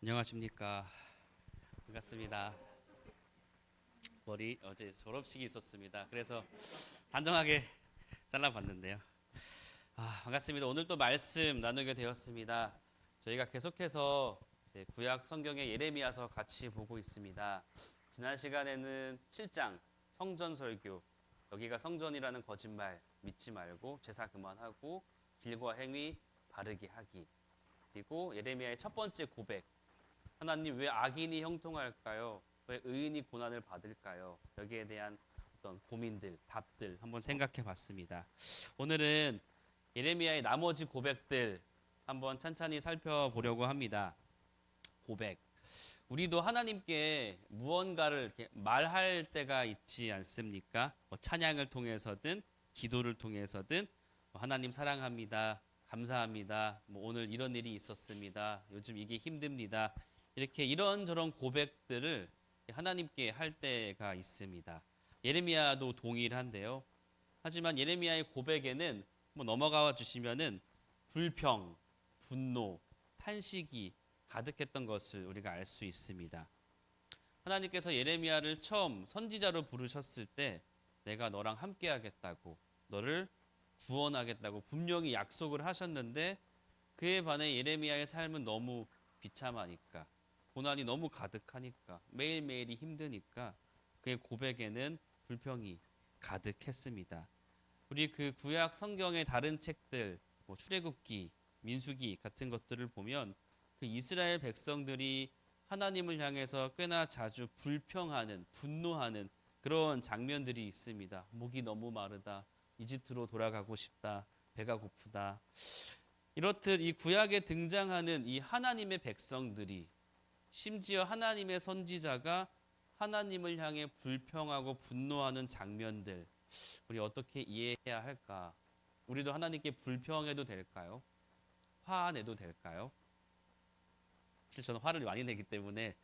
안녕하십니까. 반갑습니다. 머리 어제 졸업식이 있었습니다. 그래서 단정하게 잘라봤는데요. 반갑습니다. 오늘 또 말씀 나누게 되었습니다. 저희가 계속해서 이제 구약 성경의 예레미야서 같이 보고 있습니다. 지난 시간에는 7장 성전 설교, 여기가 성전이라는 거짓말 믿지 말고 제사 그만하고 길과 행위 바르게 하기, 그리고 예레미야의 첫 번째 고백, 하나님 왜 악인이 형통할까요? 왜 의인이 고난을 받을까요? 여기에 대한 어떤 고민들, 답들 한번 생각해 봤습니다. 오늘은 예레미야의 나머지 고백들 한번 찬찬히 살펴보려고 합니다. 고백. 우리도 하나님께 무언가를 이렇게 말할 때가 있지 않습니까? 찬양을 통해서든 기도를 통해서든 하나님 사랑합니다. 감사합니다. 오늘 이런 일이 있었습니다. 요즘 이게 힘듭니다. 이렇게 이런저런 고백들을 하나님께 할 때가 있습니다. 예레미야도 동일한데요. 하지만 예레미야의 고백에는 넘어가 주시면은 불평, 분노, 탄식이 가득했던 것을 우리가 알 수 있습니다. 하나님께서 예레미야를 처음 선지자로 부르셨을 때 내가 너랑 함께 하겠다고, 너를 구원하겠다고 분명히 약속을 하셨는데, 그에 반해 예레미야의 삶은 너무 비참하니까, 고난이 너무 가득하니까, 매일매일이 힘드니까 그의 고백에는 불평이 가득했습니다. 우리 그 구약 성경의 다른 책들, 출애굽기, 민수기 같은 것들을 보면 그 이스라엘 백성들이 하나님을 향해서 꽤나 자주 불평하는, 분노하는 그런 장면들이 있습니다. 목이 너무 마르다, 이집트로 돌아가고 싶다, 배가 고프다. 이렇듯 이 구약에 등장하는 이 하나님의 백성들이, 심지어 하나님의 선지자가 하나님을 향해 불평하고 분노하는 장면들, 우리 어떻게 이해해야 할까? 우리도 하나님께 불평해도 될까요? 화내도 될까요? 사실 저는 화를 많이 내기 때문에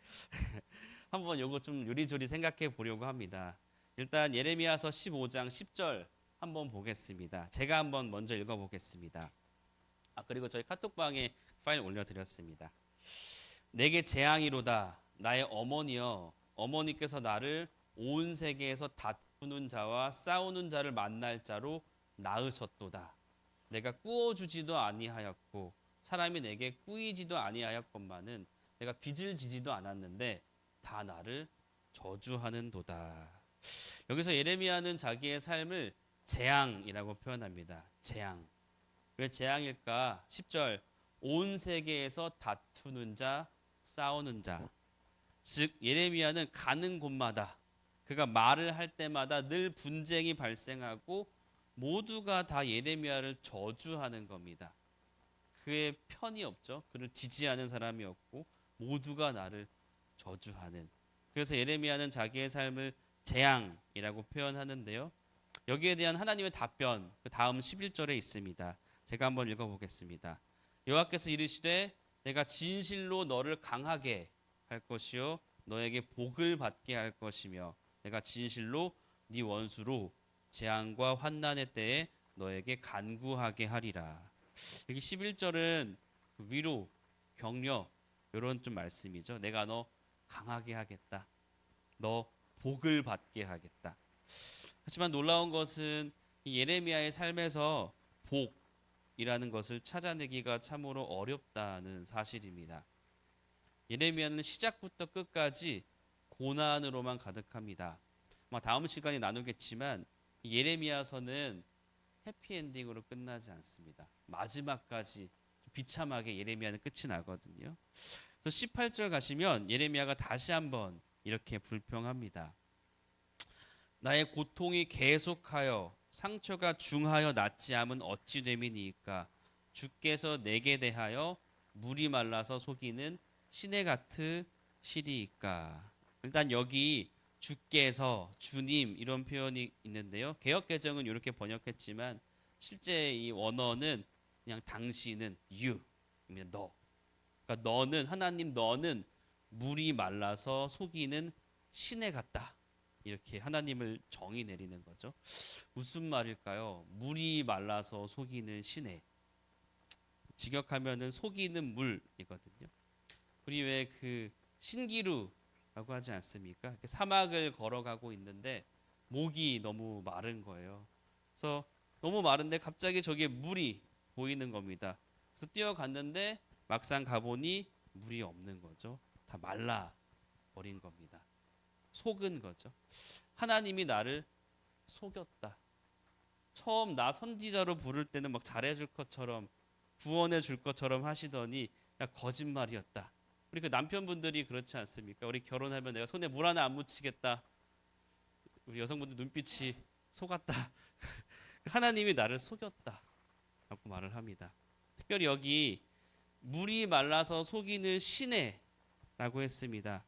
한번 요거 좀 요리조리 생각해 보려고 합니다. 일단 예레미야서 15장 10절 한번 보겠습니다. 제가 한번 먼저 읽어보겠습니다. 그리고 저희 카톡방에 파일 올려드렸습니다. 내게 재앙이로다 나의 어머니여, 어머니께서 나를 온 세계에서 다투는 자와 싸우는 자를 만날 자로 낳으셨도다. 내가 꾸어주지도 아니하였고 사람이 내게 꾸이지도 아니하였건만은 내가 빚을 지지도 않았는데 다 나를 저주하는도다. 여기서 예레미야는 자기의 삶을 재앙이라고 표현합니다. 재앙. 왜 재앙일까? 10절 온 세계에서 다투는 자, 싸우는 자. 즉 예레미야는 가는 곳마다, 그가 말을 할 때마다 늘 분쟁이 발생하고 모두가 다 예레미야를 저주하는 겁니다. 그의 편이 없죠. 그를 지지하는 사람이 없고 모두가 나를 저주하는. 그래서 예레미야는 자기의 삶을 재앙이라고 표현하는데요. 여기에 대한 하나님의 답변, 그 다음 11절에 있습니다. 제가 한번 읽어보겠습니다. 여호와께서 이르시되 내가 진실로 너를 강하게 할 것이요 너에게 복을 받게 할 것이며 내가 진실로 네 원수로 재앙과 환난의 때에 너에게 간구하게 하리라. 여기 11절은 위로, 격려 이런 좀 말씀이죠. 내가 너 강하게 하겠다. 너 복을 받게 하겠다. 하지만 놀라운 것은 이 예레미야의 삶에서 복이라는 것을 찾아내기가 참으로 어렵다는 사실입니다. 예레미야는 시작부터 끝까지 고난으로만 가득합니다. 다음 시간에 나누겠지만 예레미야서는 해피엔딩으로 끝나지 않습니다. 마지막까지 비참하게 예레미야는 끝이 나거든요. 그래서 18절 가시면 예레미야가 다시 한번 이렇게 불평합니다. 나의 고통이 계속하여 상처가 중하여 낫지 않으면 어찌 됨이니까 주께서 내게 대하여 물이 말라서 속이는 시내 같으시리이까. 일단 여기 주께서, 주님 이런 표현이 있는데요. 개역개정은 이렇게 번역했지만 실제 이 원어는 그냥 당신은 you, 너. 그러니까 너는, 하나님 너는 물이 말라서 속이는 시내 같다. 이렇게 하나님을 정의 내리는 거죠. 무슨 말일까요? 물이 말라서 속이는 시내. 직역하면은 속이는 물이거든요. 우리 왜 그 신기루라고 하지 않습니까? 이렇게 사막을 걸어가고 있는데 목이 너무 마른 거예요. 그래서 너무 마른데 갑자기 저기에 물이 보이는 겁니다. 그래서 뛰어갔는데 막상 가보니 물이 없는 거죠. 다 말라 버린 겁니다. 속은 거죠. 하나님이 나를 속였다. 처음 나 선지자로 부를 때는 막 잘해줄 것처럼 구원해 줄 것처럼 하시더니 야, 거짓말이었다. 우리 그 남편분들이 그렇지 않습니까? 우리 결혼하면 내가 손에 물 하나 안 묻히겠다. 우리 여성분들 눈빛이 속았다. 하나님이 나를 속였다. 라고 말을 합니다. 특별히 여기 물이 말라서 속이는 시내라고 했습니다.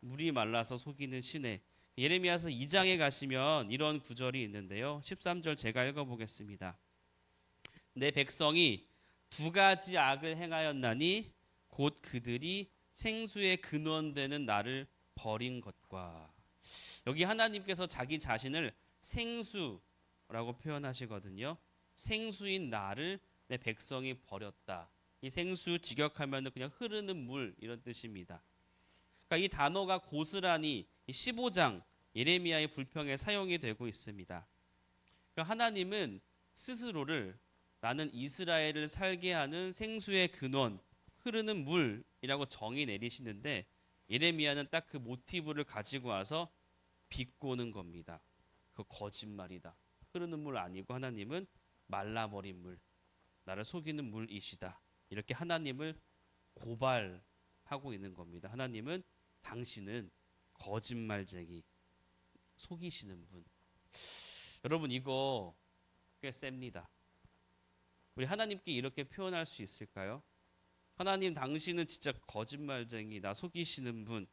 물이 말라서 속이는 시내. 예레미야서 2장에 가시면 이런 구절이 있는데요. 13절 제가 읽어보겠습니다. 내 백성이 두 가지 악을 행하였나니 곧 그들이 생수의 근원되는 나를 버린 것과. 여기 하나님께서 자기 자신을 생수라고 표현하시거든요. 생수인 나를 내 백성이 버렸다. 이 생수 직역하면 그냥 흐르는 물 이런 뜻입니다. 그러니까 이 단어가 고스란히 15장 예레미야의 불평에 사용이 되고 있습니다. 그러니까 하나님은 스스로를 나는 이스라엘을 살게 하는 생수의 근원, 흐르는 물이라고 정의 내리시는데 예레미야는 딱 그 모티브를 가지고 와서 비꼬는 겁니다. 그 거짓말이다. 흐르는 물 아니고 하나님은 말라버린 물, 나를 속이는 물이시다. 이렇게 하나님을 고발하고 있는 겁니다. 하나님은 당신은 거짓말쟁이, 속이시는 분. 여러분 이거 꽤 셉니다. 우리 하나님께 이렇게 표현할 수 있을까요? 하나님 당신은 진짜 거짓말쟁이, 나 속이시는 분.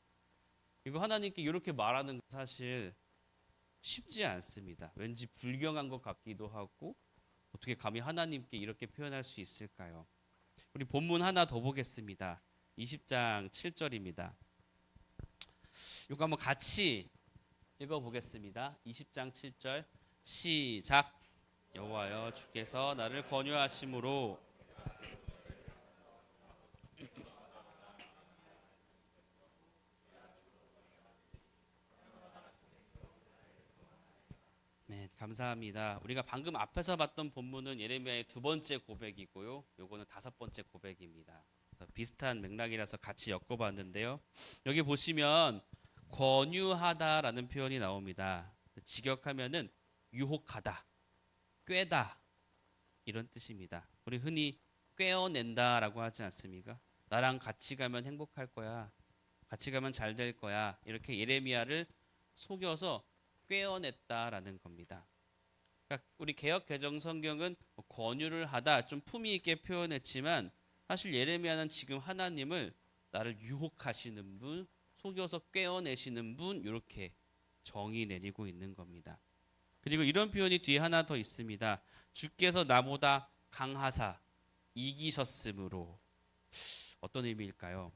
이거 하나님께 이렇게 말하는 건 사실 쉽지 않습니다. 왠지 불경한 것 같기도 하고 어떻게 감히 하나님께 이렇게 표현할 수 있을까요? 우리 본문 하나 더 보겠습니다. 20장 7절입니다. 이거 한번 같이 읽어보겠습니다. 20장 7절 시작. 여호와여 주께서 나를 권유하심으로 네, 감사합니다. 우리가 방금 앞에서 봤던 본문은 예레미야의 두 번째 고백이고요. 요거는 다섯 번째 고백입니다. 그래서 비슷한 맥락이라서 같이 엮어봤는데요. 여기 보시면 권유하다라는 표현이 나옵니다. 직역하면은 유혹하다, 꿰다 이런 뜻입니다. 우리 흔히 꿰어낸다라고 하지 않습니까? 나랑 같이 가면 행복할 거야. 같이 가면 잘 될 거야. 이렇게 예레미야를 속여서 꿰어냈다라는 겁니다. 그러니까 우리 개역 개정 성경은 권유를 하다 좀 품위 있게 표현했지만 사실 예레미야는 지금 하나님을 나를 유혹하시는 분, 속여서 꿰어내시는 분 이렇게 정의 내리고 있는 겁니다. 그리고 이런 표현이 뒤에 하나 더 있습니다. 주께서 나보다 강하사 이기셨으므로. 어떤 의미일까요?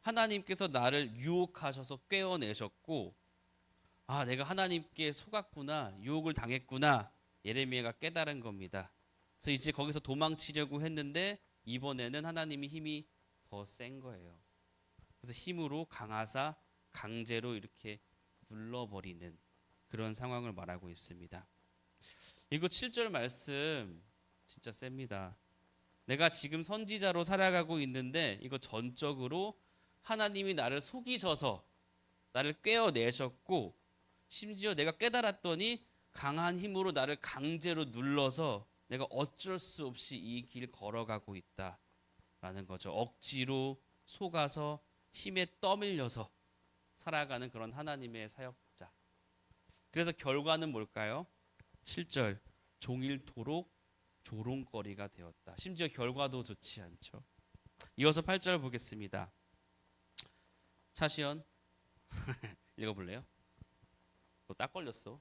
하나님께서 나를 유혹하셔서 꿰어내셨고 아, 내가 하나님께 속았구나, 유혹을 당했구나. 예레미야가 깨달은 겁니다. 그래서 이제 거기서 도망치려고 했는데 이번에는 하나님이 힘이 더 센 거예요. 그래서 힘으로 강하사 강제로 이렇게 눌러버리는 그런 상황을 말하고 있습니다. 이거 7절 말씀 진짜 셉니다. 내가 지금 선지자로 살아가고 있는데 이거 전적으로 하나님이 나를 속이셔서 나를 꿰어내셨고 심지어 내가 깨달았더니 강한 힘으로 나를 강제로 눌러서 내가 어쩔 수 없이 이 길 걸어가고 있다라는 거죠. 억지로 속아서 힘에 떠밀려서 살아가는 그런 하나님의 사역자. 그래서 결과는 뭘까요? 7절 종일토록 조롱거리가 되었다. 심지어 결과도 좋지 않죠. 이어서 8절 보겠습니다. 차시연 읽어볼래요? 딱 걸렸어.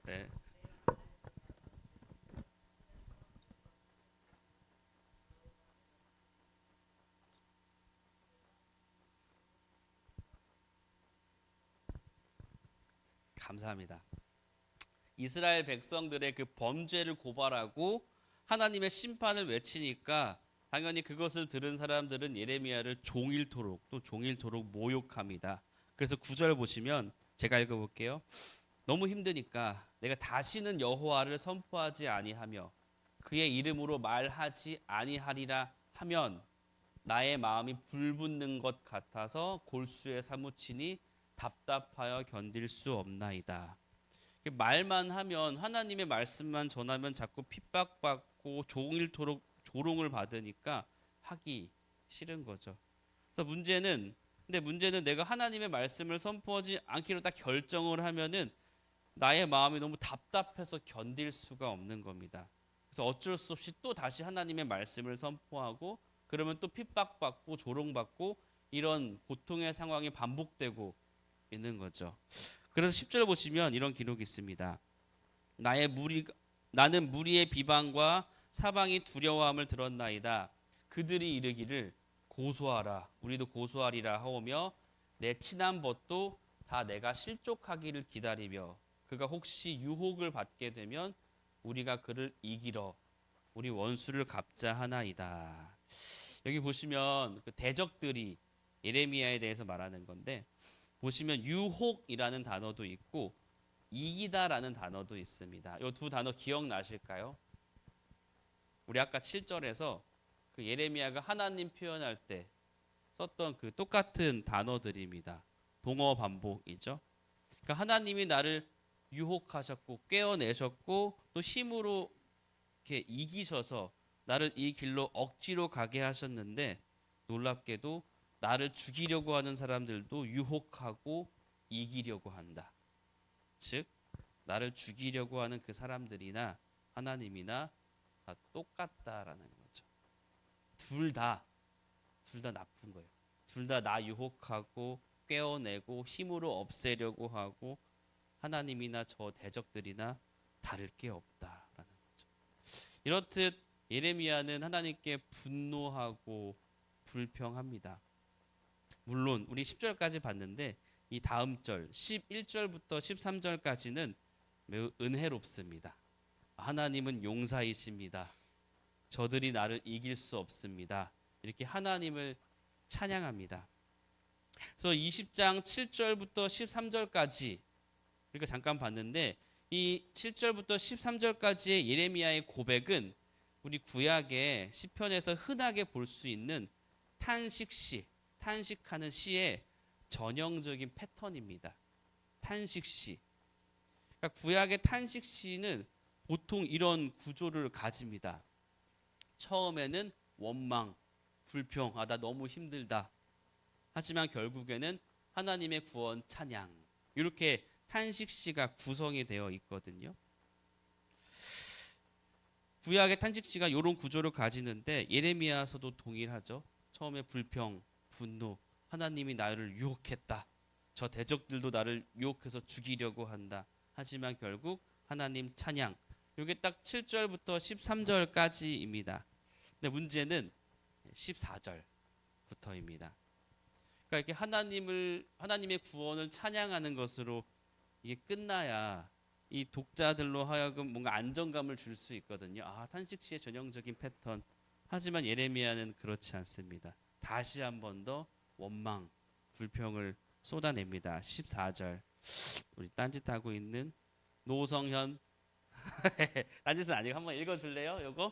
네. 감사합니다. 이스라엘 백성들의 그 범죄를 고발하고 하나님의 심판을 외치니까 당연히 그것을 들은 사람들은 예레미야를 종일토록 또 종일토록 모욕합니다. 그래서 9절 보시면 제가 읽어볼게요. 너무 힘드니까 내가 다시는 여호와를 선포하지 아니하며 그의 이름으로 말하지 아니하리라 하면 나의 마음이 불붙는 것 같아서 골수에 사무치니 답답하여 견딜 수 없나이다. 말만 하면 하나님의 말씀만 전하면 자꾸 핍박받고 종일토록 조롱을 받으니까 하기 싫은 거죠. 그래서 문제는 내가 하나님의 말씀을 선포하지 않기로 딱 결정을 하면은 나의 마음이 너무 답답해서 견딜 수가 없는 겁니다. 그래서 어쩔 수 없이 또 다시 하나님의 말씀을 선포하고 그러면 또 핍박받고 조롱받고 이런 고통의 상황이 반복되고 있는 거죠. 그래서 10절 보시면 이런 기록이 있습니다. 나는 무리의 비방과 사방이 두려워함을 들었나이다. 그들이 이르기를 고소하라 우리도 고소하리라 하오며 내 친한 벗도 다 내가 실족하기를 기다리며 그가 혹시 유혹을 받게 되면 우리가 그를 이기러 우리 원수를 갚자 하나이다. 여기 보시면 그 대적들이 예레미야에 대해서 말하는 건데 보시면 유혹이라는 단어도 있고 이기다라는 단어도 있습니다. 이 두 단어 기억나실까요? 우리 아까 7절에서 그 예레미야가 하나님 표현할 때 썼던 그 똑같은 단어들입니다. 동어 반복이죠. 그러니까 하나님이 나를 유혹하셨고 꿰어내셨고 또 힘으로 이렇게 이기셔서 나를 이 길로 억지로 가게 하셨는데 놀랍게도 나를 죽이려고 하는 사람들도 유혹하고 이기려고 한다. 즉 나를 죽이려고 하는 그 사람들이나 하나님이나 다 똑같다라는 거죠. 둘 다 나쁜 거예요. 둘 다 나 유혹하고 꿰어내고 힘으로 없애려고 하고 하나님이나 저 대적들이나 다를 게 없다라는 거죠. 이렇듯 예레미야는 하나님께 분노하고 불평합니다. 물론 우리 10절까지 봤는데 이 다음 절 11절부터 13절까지는 매우 은혜롭습니다. 하나님은 용사이십니다. 저들이 나를 이길 수 없습니다. 이렇게 하나님을 찬양합니다. 그래서 20장 7절부터 13절까지 우리가 잠깐 봤는데 이 7절부터 13절까지의 예레미야의 고백은 우리 구약의 시편에서 흔하게 볼 수 있는 탄식시, 탄식하는 시의 전형적인 패턴입니다. 탄식시. 그러니까 구약의 탄식시는 보통 이런 구조를 가집니다. 처음에는 원망, 불평, 나 너무 힘들다. 하지만 결국에는 하나님의 구원 찬양. 이렇게 탄식시가 구성이 되어 있거든요. 구약의 탄식시가 이런 구조를 가지는데 예레미야서도 동일하죠. 처음에 불평, 분노, 하나님이 나를 유혹했다. 저 대적들도 나를 유혹해서 죽이려고 한다. 하지만 결국 하나님 찬양. 이게 딱 7절부터 13절까지입니다. 근데 문제는 14절부터입니다. 그러니까 이렇게 하나님의 구원을 찬양하는 것으로 이게 끝나야 이 독자들로 하여금 뭔가 안정감을 줄 수 있거든요. 탄식시의 전형적인 패턴. 하지만 예레미야는 그렇지 않습니다. 다시 한 번 더 원망, 불평을 쏟아냅니다. 14절. 우리 딴짓하고 있는 노성현 딴짓은 아니고 한번 읽어줄래요? 요거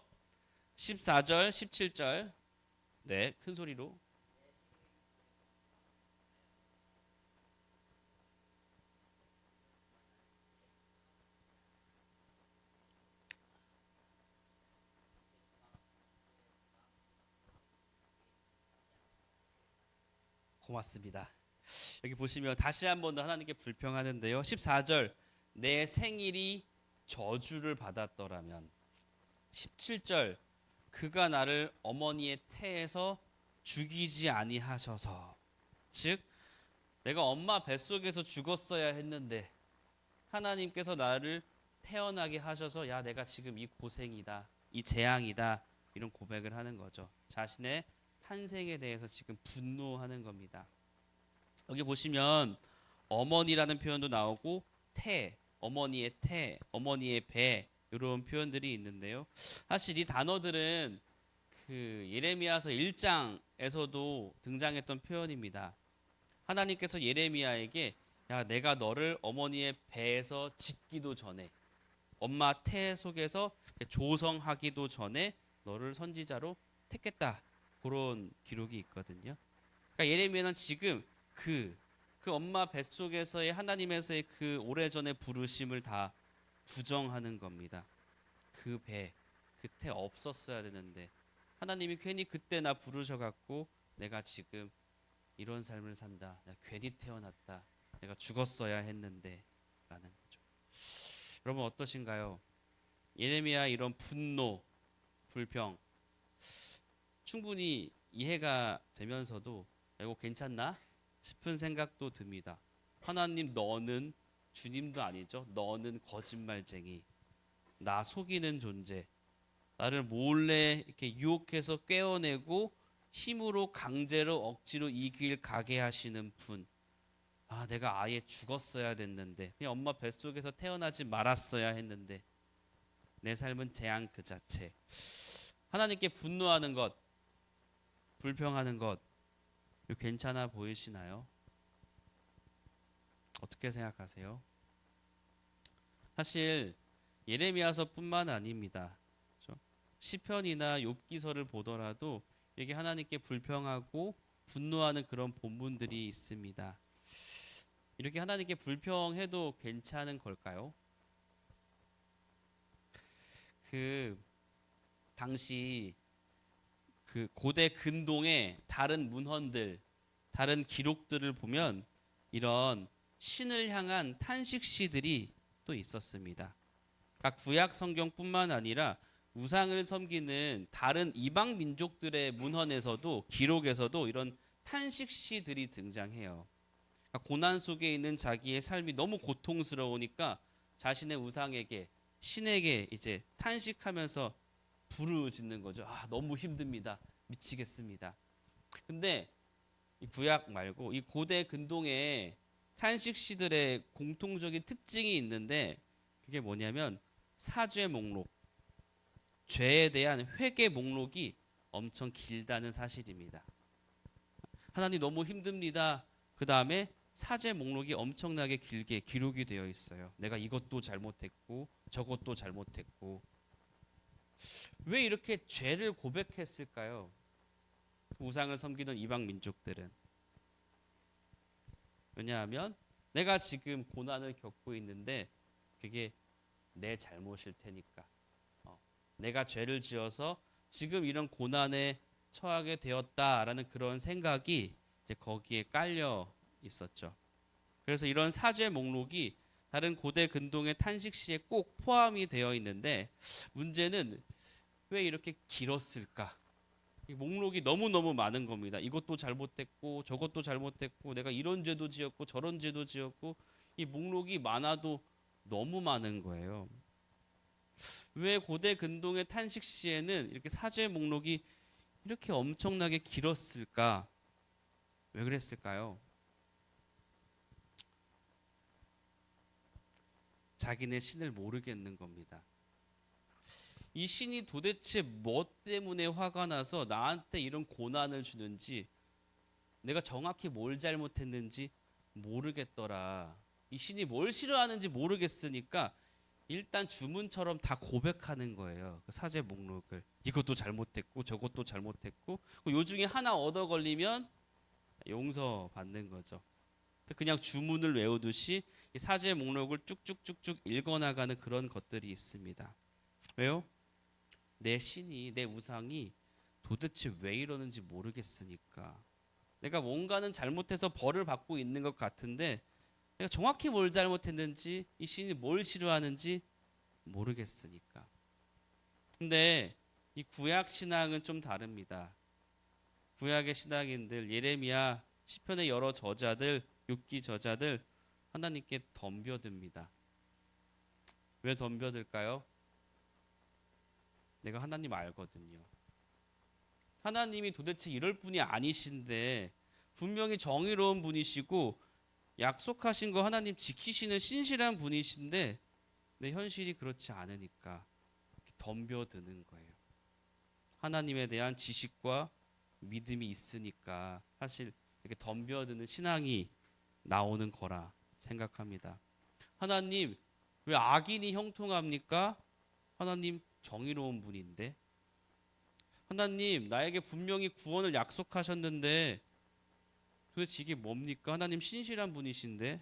14절, 17절. 네, 큰 소리로. 고맙습니다. 여기 보시면 다시 한 번 더 하나님께 불평하는데요. 14절 내 생일이 저주를 받았더라면 17절 그가 나를 어머니의 태에서 죽이지 아니하셔서 즉 내가 엄마 뱃속에서 죽었어야 했는데 하나님께서 나를 태어나게 하셔서 야 내가 지금 이 고생이다 이 재앙이다 이런 고백을 하는 거죠. 자신의 탄생에 대해서 지금 분노하는 겁니다. 여기 보시면 어머니라는 표현도 나오고 태, 어머니의 태, 어머니의 배 이런 표현들이 있는데요. 사실 이 단어들은 예레미야서 1장에서도 등장했던 표현입니다. 하나님께서 예레미야에게 야, 내가 너를 어머니의 배에서 짓기도 전에 엄마 태 속에서 조성하기도 전에 너를 선지자로 택했다. 그런 기록이 있거든요. 그러니까 예레미야는 지금 그 엄마 뱃속에서의 하나님에서의 그 오래전의 부르심을 다 부정하는 겁니다. 그 배, 그때 없었어야 되는데 하나님이 괜히 그때 나 부르셔갖고 내가 지금 이런 삶을 산다. 내가 괜히 태어났다. 내가 죽었어야 했는데 라는 거죠. 여러분 어떠신가요? 예레미야 이런 분노, 불평 충분히 이해가 되면서도 이거 괜찮나 싶은 생각도 듭니다. 하나님 너는 주님도 아니죠. 너는 거짓말쟁이. 나 속이는 존재. 나를 몰래 이렇게 유혹해서 꿰어내고 힘으로 강제로 억지로 이 길 가게 하시는 분. 아, 내가 아예 죽었어야 됐는데 그냥 엄마 뱃속에서 태어나지 말았어야 했는데 내 삶은 재앙 그 자체. 하나님께 분노하는 것, 불평하는 것 이거 괜찮아 보이시나요? 어떻게 생각하세요? 사실 예레미야서뿐만 아닙니다. 그렇죠? 시편이나 욥기서를 보더라도 이게 하나님께 불평하고 분노하는 그런 본문들이 있습니다. 이렇게 하나님께 불평해도 괜찮은 걸까요? 당시 고대 근동의 다른 문헌들, 다른 기록들을 보면 이런 신을 향한 탄식시들이 또 있었습니다. 구약 성경뿐만 아니라 우상을 섬기는 다른 이방 민족들의 문헌에서도 기록에서도 이런 탄식시들이 등장해요. 고난 속에 있는 자기의 삶이 너무 고통스러우니까 자신의 우상에게 신에게 이제 탄식하면서 부르짖는 거죠. 아, 너무 힘듭니다. 미치겠습니다. 근데 이 구약 말고 이 고대 근동의 탄식시들의 공통적인 특징이 있는데 그게 뭐냐면 사죄 목록, 죄에 대한 회개 목록이 엄청 길다는 사실입니다. 하나님 너무 힘듭니다. 그 다음에 사죄 목록이 엄청나게 길게 기록이 되어 있어요. 내가 이것도 잘못했고 저것도 잘못했고. 왜 이렇게 죄를 고백했을까요? 우상을 섬기던 이방 민족들은. 왜냐하면 내가 지금 고난을 겪고 있는데 그게 내 잘못일 테니까. 내가 죄를 지어서 지금 이런 고난에 처하게 되었다라는 그런 생각이 이제 거기에 깔려 있었죠. 그래서 이런 사죄 목록이 다른 고대 근동의 탄식시에 꼭 포함이 되어 있는데 문제는 왜 이렇게 길었을까? 이 목록이 너무너무 많은 겁니다. 이것도 잘못했고 저것도 잘못했고 내가 이런 죄도 지었고 저런 죄도 지었고 이 목록이 많아도 너무 많은 거예요. 왜 고대 근동의 탄식시에는 이렇게 사죄 목록이 이렇게 엄청나게 길었을까? 왜 그랬을까요? 자기네 신을 모르겠는 겁니다. 이 신이 도대체 뭐 때문에 화가 나서 나한테 이런 고난을 주는지 내가 정확히 뭘 잘못했는지 모르겠더라. 이 신이 뭘 싫어하는지 모르겠으니까 일단 주문처럼 다 고백하는 거예요. 그 사죄 목록을. 이것도 잘못했고 저것도 잘못했고 요 중에 하나 얻어 걸리면 용서 받는 거죠. 그냥 주문을 외우듯이 이 사죄 목록을 쭉쭉쭉쭉 읽어나가는 그런 것들이 있습니다. 왜요? 내 신이, 내 우상이 도대체 왜 이러는지 모르겠으니까. 내가 뭔가는 잘못해서 벌을 받고 있는 것 같은데 내가 정확히 뭘 잘못했는지 이 신이 뭘 싫어하는지 모르겠으니까. 근데 이 구약 신앙은 좀 다릅니다. 구약의 신앙인들, 예레미야, 시편의 여러 저자들, 욥기 저자들 하나님께 덤벼듭니다. 왜 덤벼들까요? 내가 하나님 알거든요. 하나님이 도대체 이럴 분이 아니신데 분명히 정의로운 분이시고 약속하신 거 하나님 지키시는 신실한 분이신데 내 현실이 그렇지 않으니까 덤벼드는 거예요. 하나님에 대한 지식과 믿음이 있으니까 사실 이렇게 덤벼드는 신앙이 나오는 거라 생각합니다. 하나님, 왜 악인이 형통합니까? 하나님 정의로운 분인데. 하나님, 나에게 분명히 구원을 약속하셨는데 도대체 이게 뭡니까? 하나님 신실한 분이신데.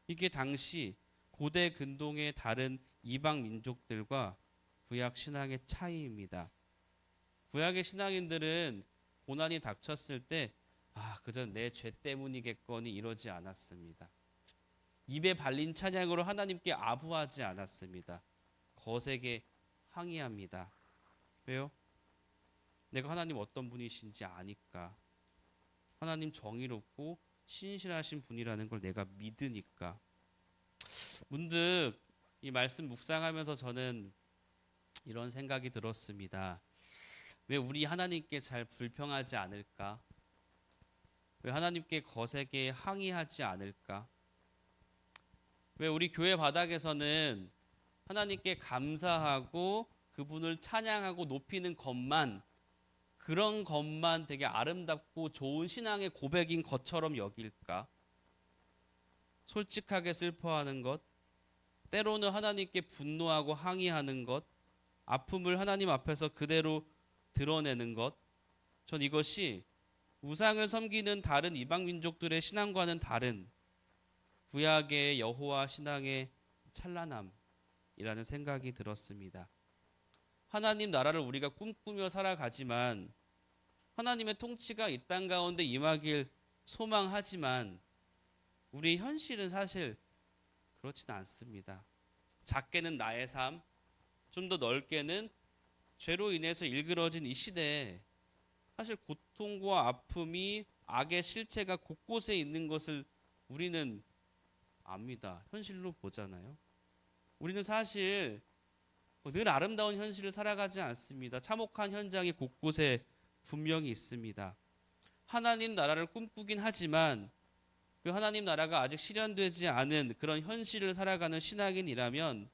이게 당시 고대 근동의 다른 이방 민족들과 구약 신앙의 차이입니다. 구약의 신앙인들은 고난이 닥쳤을 때 그저 내 죄 때문이겠거니 이러지 않았습니다. 입에 발린 찬양으로 하나님께 아부하지 않았습니다. 거세게 항의합니다. 왜요? 내가 하나님 어떤 분이신지 아니까. 하나님 정의롭고 신실하신 분이라는 걸 내가 믿으니까. 문득 이 말씀 묵상하면서 저는 이런 생각이 들었습니다. 왜 우리 하나님께 잘 불평하지 않을까? 왜 하나님께 거세게 항의하지 않을까? 왜 우리 교회 바닥에서는 하나님께 감사하고 그분을 찬양하고 높이는 것만, 그런 것만 되게 아름답고 좋은 신앙의 고백인 것처럼 여길까? 솔직하게 슬퍼하는 것, 때로는 하나님께 분노하고 항의하는 것, 아픔을 하나님 앞에서 그대로 드러내는 것, 전 이것이 우상을 섬기는 다른 이방 민족들의 신앙과는 다른 구약의 여호와 신앙의 찬란함이라는 생각이 들었습니다. 하나님 나라를 우리가 꿈꾸며 살아가지만, 하나님의 통치가 이 땅 가운데 임하길 소망하지만 우리 현실은 사실 그렇지는 않습니다. 작게는 나의 삶, 좀 더 넓게는 죄로 인해서 일그러진 이 시대에 사실 고통과 아픔이, 악의 실체가 곳곳에 있는 것을 우리는 압니다. 현실로 보잖아요. 우리는 사실 늘 아름다운 현실을 살아가지 않습니다. 참혹한 현장이 곳곳에 분명히 있습니다. 하나님 나라를 꿈꾸긴 하지만 그 하나님 나라가 아직 실현되지 않은 그런 현실을 살아가는 신앙인이라면,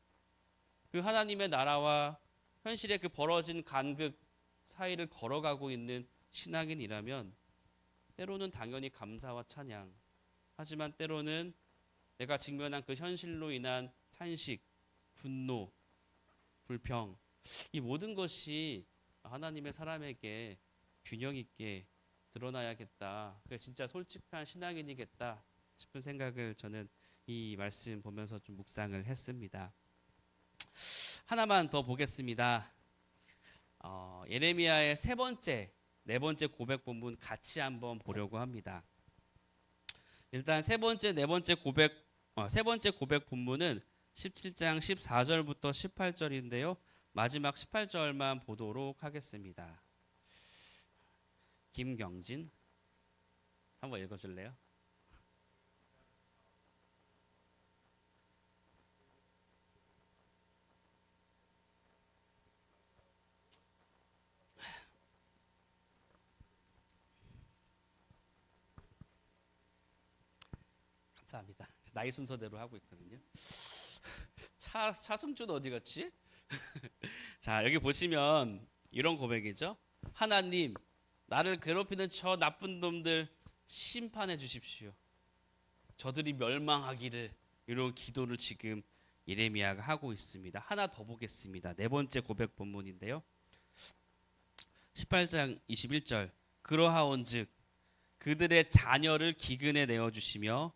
그 하나님의 나라와 현실의 그 벌어진 간극 사이를 걸어가고 있는 신앙인이라면 때로는 당연히 감사와 찬양, 하지만 때로는 내가 직면한 그 현실로 인한 탄식, 분노, 불평, 이 모든 것이 하나님의 사람에게 균형 있게 드러나야겠다. 그게 진짜 솔직한 신앙인이겠다 싶은 생각을 저는 이 말씀 보면서 좀 묵상을 했습니다. 하나만 더 보겠습니다. 예레미야의 네 번째 고백 본문 같이 한번 보려고 합니다. 일단 세 번째 고백 본문은 17장 14절부터 18절인데요. 마지막 18절만 보도록 하겠습니다. 김경진 한번 읽어줄래요? 감사합니다. 나이 순서대로 하고 있거든요. 차승준 어디 갔지? 자, 여기 보시면 이런 고백이죠. 하나님, 나를 괴롭히는 저 나쁜 놈들 심판해 주십시오. 저들이 멸망하기를, 이런 기도를 지금 예레미야가 하고 있습니다. 하나 더 보겠습니다. 네 번째 고백 본문인데요. 18장 21절. 그러하온즉 그들의 자녀를 기근에 내어 주시며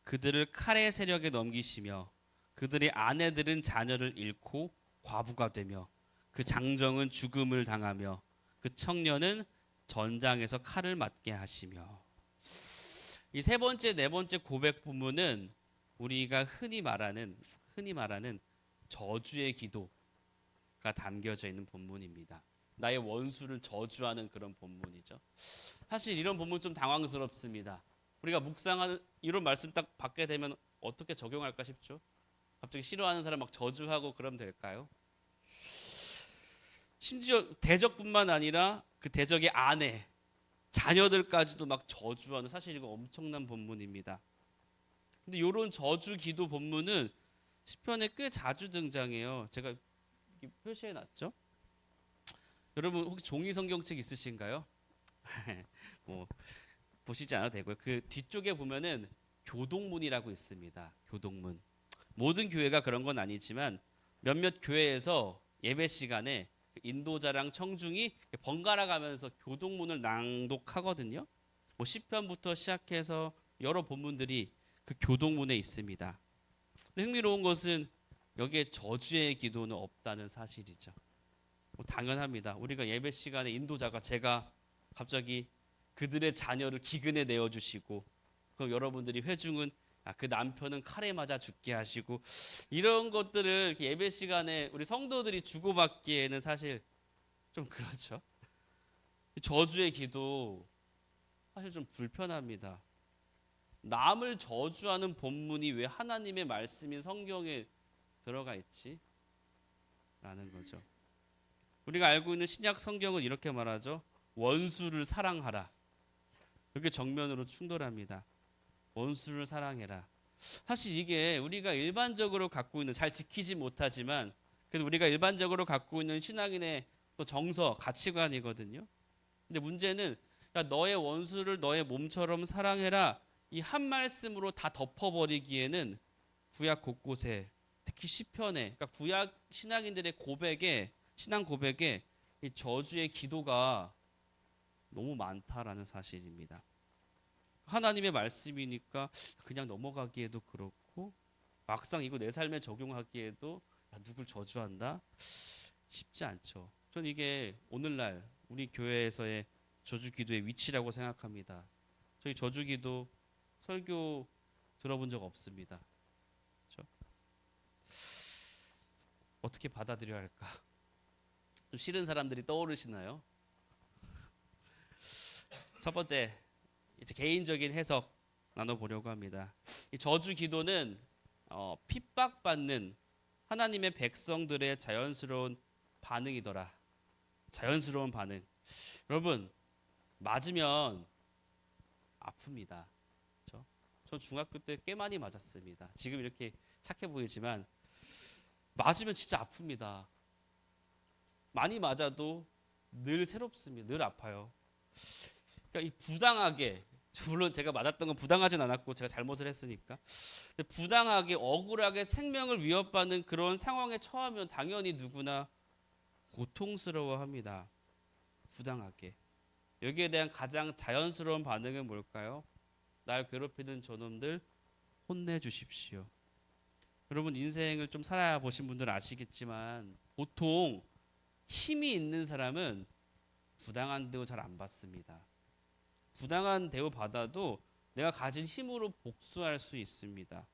그들을 칼의 세력에 넘기시며 그들의 아내들은 자녀를 잃고 과부가 되며 그 장정은 죽음을 당하며 그 청년은 전장에서 칼을 맞게 하시며. 이 세 번째, 네 번째 고백 본문은 우리가 흔히 말하는 저주의 기도가 담겨져 있는 본문입니다. 나의 원수를 저주하는 그런 본문이죠. 사실 이런 본문 좀 당황스럽습니다. 우리가 묵상하는 이런 말씀 딱 받게 되면 어떻게 적용할까 싶죠. 갑자기 싫어하는 사람 막 저주하고 그러면 될까요? 심지어 대적뿐만 아니라 그 대적의 아내, 자녀들까지도 막 저주하는, 사실 이거 엄청난 본문입니다. 근데 이런 저주 기도 본문은 시편에 꽤 자주 등장해요. 제가 표시해 놨죠. 여러분 혹시 종이 성경책 있으신가요? 뭐 보시지 않아도 되고요. 그 뒤쪽에 보면은 교동문이라고 있습니다. 교동문. 모든 교회가 그런 건 아니지만 몇몇 교회에서 예배 시간에 인도자랑 청중이 번갈아 가면서 교동문을 낭독하거든요. 뭐 시편부터 시작해서 여러 본문들이 그 교동문에 있습니다. 근데 흥미로운 것은 여기에 저주의 기도는 없다는 사실이죠. 뭐 당연합니다. 우리가 예배 시간에 인도자가 제가 갑자기 그들의 자녀를 기근에 내어 주시고 그럼 여러분들이 회중은 그 남편은 칼에 맞아 죽게 하시고 이런 것들을 예배 시간에 우리 성도들이 주고받기에는 사실 좀 그렇죠. 저주의 기도 사실 좀 불편합니다. 남을 저주하는 본문이 왜 하나님의 말씀인 성경에 들어가 있지? 라는 거죠. 우리가 알고 있는 신약 성경은 이렇게 말하죠. 원수를 사랑하라. 이렇게 정면으로 충돌합니다. 원수를 사랑해라. 사실 이게 우리가 일반적으로 갖고 있는 잘 지키지 못하지만 그래도 우리가 일반적으로 갖고 있는 신앙인의 또 정서, 가치관이거든요. 근데 문제는 야, 너의 원수를 너의 몸처럼 사랑해라. 이 한 말씀으로 다 덮어버리기에는 구약 곳곳에 특히 시편에 그러니까 구약 신앙인들의 고백에 신앙 고백에 이 저주의 기도가 너무 많다라는 사실입니다. 하나님의 말씀이니까 그냥 넘어가기에도 그렇고 막상 이거 내 삶에 적용하기에도 야, 누굴 저주한다? 쉽지 않죠. 전 이게 오늘날 우리 교회에서의 저주 기도의 위치라고 생각합니다. 저희 저주 기도 설교 들어본 적 없습니다. 그렇죠? 어떻게 받아들여야 할까? 좀 싫은 사람들이 떠오르시나요? 첫 번째 이제 개인적인 해석 나눠보려고 합니다. 이 저주 기도는 핍박받는 하나님의 백성들의 자연스러운 반응이더라. 자연스러운 반응. 여러분 맞으면 아픕니다. 그렇죠? 전 중학교 때 꽤 많이 맞았습니다. 지금 이렇게 착해 보이지만 맞으면 진짜 아픕니다. 많이 맞아도 늘 새롭습니다. 늘 아파요. 그러니까 이 부당하게 물론 제가 맞았던 건 부당하진 않았고 제가 잘못을 했으니까 부당하게 억울하게 생명을 위협받는 그런 상황에 처하면 당연히 누구나 고통스러워합니다. 부당하게. 여기에 대한 가장 자연스러운 반응은 뭘까요? 날 괴롭히는 저놈들 혼내주십시오. 여러분 인생을 좀 살아야 보신 분들은 아시겠지만 보통 힘이 있는 사람은 부당한 대우 잘 안 받습니다. 부당한 대우 받아도 내가 가진 힘으로 복수할 수 있습니다.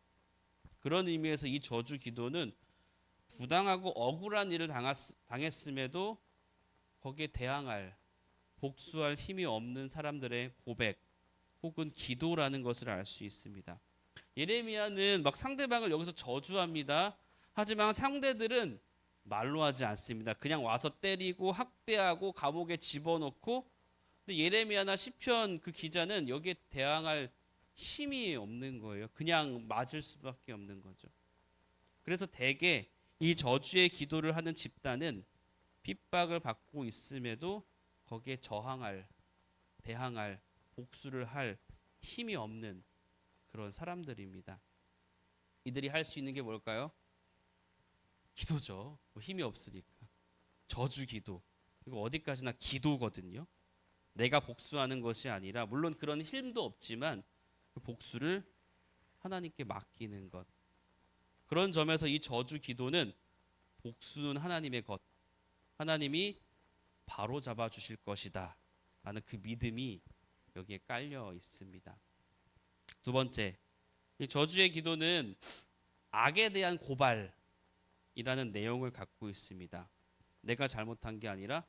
그런 의미에서 이 저주 기도는 부당하고 억울한 일을 당했음에도 거기에 대항할 복수할 힘이 없는 사람들의 고백 혹은 기도라는 것을 알 수 있습니다. 예레미야는 막 상대방을 여기서 저주합니다. 하지만 상대들은 말로 하지 않습니다. 그냥 와서 때리고 학대하고 감옥에 집어넣고 근데 예레미야나 시편 그 기자는 여기에 대항할 힘이 없는 거예요. 그냥 맞을 수밖에 없는 거죠. 그래서 대개 이 저주의 기도를 하는 집단은 핍박을 받고 있음에도 거기에 저항할, 대항할, 복수를 할 힘이 없는 그런 사람들입니다. 이들이 할 수 있는 게 뭘까요? 기도죠. 뭐 힘이 없으니까. 저주 기도. 이거 어디까지나 기도거든요. 내가 복수하는 것이 아니라 물론 그런 힘도 없지만 그 복수를 하나님께 맡기는 것. 그런 점에서 이 저주 기도는 복수는 하나님의 것. 하나님이 바로 잡아 주실 것이다. 라는 그 믿음이 여기에 깔려 있습니다. 두 번째, 이 저주의 기도는 악에 대한 고발이라는 내용을 갖고 있습니다. 내가 잘못한 게 아니라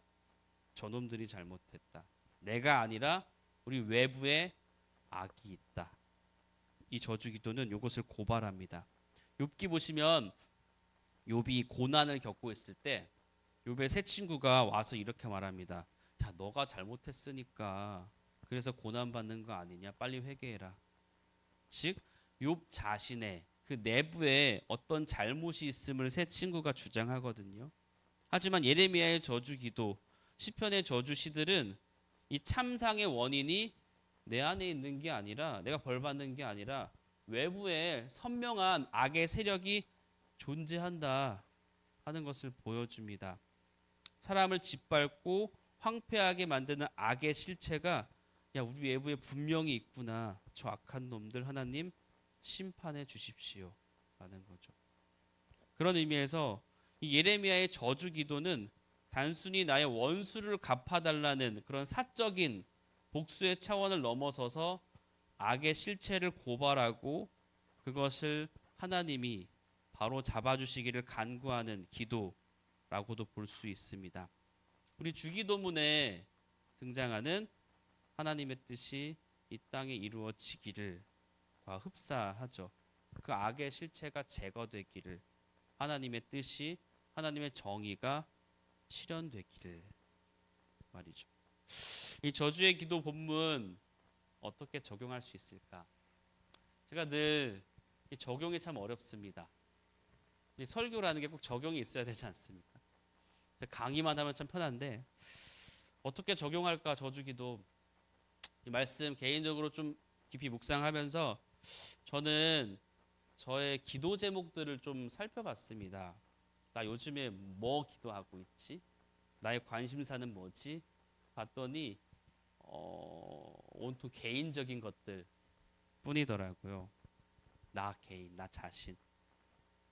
저놈들이 잘못했다. 내가 아니라 우리 외부에 악이 있다. 이 저주 기도는 이것을 고발합니다. 욥기 보시면 욥이 고난을 겪고 있을 때 욥의 세 친구가 와서 이렇게 말합니다. 야, 너가 잘못했으니까 그래서 고난 받는 거 아니냐? 빨리 회개해라. 즉 욥 자신의 그 내부에 어떤 잘못이 있음을 세 친구가 주장하거든요. 하지만 예레미야의 저주 기도 시편의 저주 시들은 이 참상의 원인이 내 안에 있는 게 아니라, 내가 벌 받는 게 아니라 외부에 선명한 악의 세력이 존재한다 하는 것을 보여줍니다. 사람을 짓밟고 황폐하게 만드는 악의 실체가, 야, 우리 외부에 분명히 있구나. 저 악한 놈들 하나님 심판해 주십시오 라는 거죠. 그런 의미에서 이 예레미야의 저주 기도는 단순히 나의 원수를 갚아달라는 그런 사적인 복수의 차원을 넘어서서 악의 실체를 고발하고 그것을 하나님이 바로 잡아주시기를 간구하는 기도라고도 볼 수 있습니다. 우리 주기도문에 등장하는 하나님의 뜻이 이 땅에 이루어지기를과 흡사하죠. 그 악의 실체가 제거되기를, 하나님의 뜻이, 하나님의 정의가 실현되기를 말이죠. 이 저주의 기도 본문 어떻게 적용할 수 있을까? 제가 늘 이 적용이 참 어렵습니다. 이 설교라는 게 꼭 적용이 있어야 되지 않습니까? 강의만 하면 참 편한데 어떻게 적용할까? 저주기도 이 말씀 개인적으로 좀 깊이 묵상하면서 저는 저의 기도 제목들을 좀 살펴봤습니다. 나 요즘에 뭐 기도하고 있지? 나의 관심사는 뭐지? 봤더니 온통 개인적인 것들 뿐이더라고요. 나 개인, 나 자신.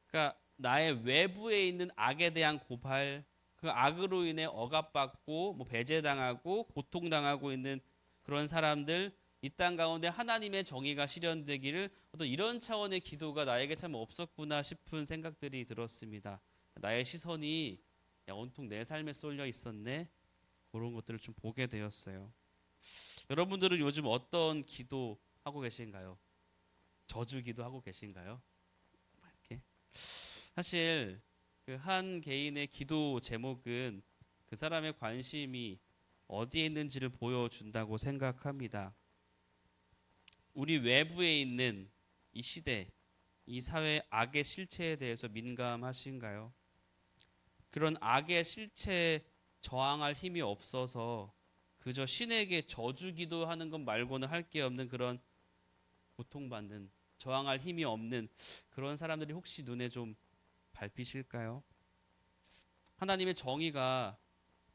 그러니까 나의 외부에 있는 악에 대한 고발, 그 악으로 인해 억압받고 뭐 배제당하고 고통당하고 있는 그런 사람들, 이 땅 가운데 하나님의 정의가 실현되기를, 어떤 이런 차원의 기도가 나에게 참 없었구나 싶은 생각들이 들었습니다. 나의 시선이 온통 내 삶에 쏠려 있었네. 그런 것들을 좀 보게 되었어요. 여러분들은 요즘 어떤 기도 하고 계신가요? 저주 기도 하고 계신가요? 이렇게. 사실 그 한 개인의 기도 제목은 그 사람의 관심이 어디에 있는지를 보여준다고 생각합니다. 우리 외부에 있는 이 시대, 이 사회 악의 실체에 대해서 민감하신가요? 그런 악의 실체에 저항할 힘이 없어서 그저 신에게 저주 기도하는 것 말고는 할 게 없는 그런 고통받는, 저항할 힘이 없는 그런 사람들이 혹시 눈에 좀 밟히실까요? 하나님의 정의가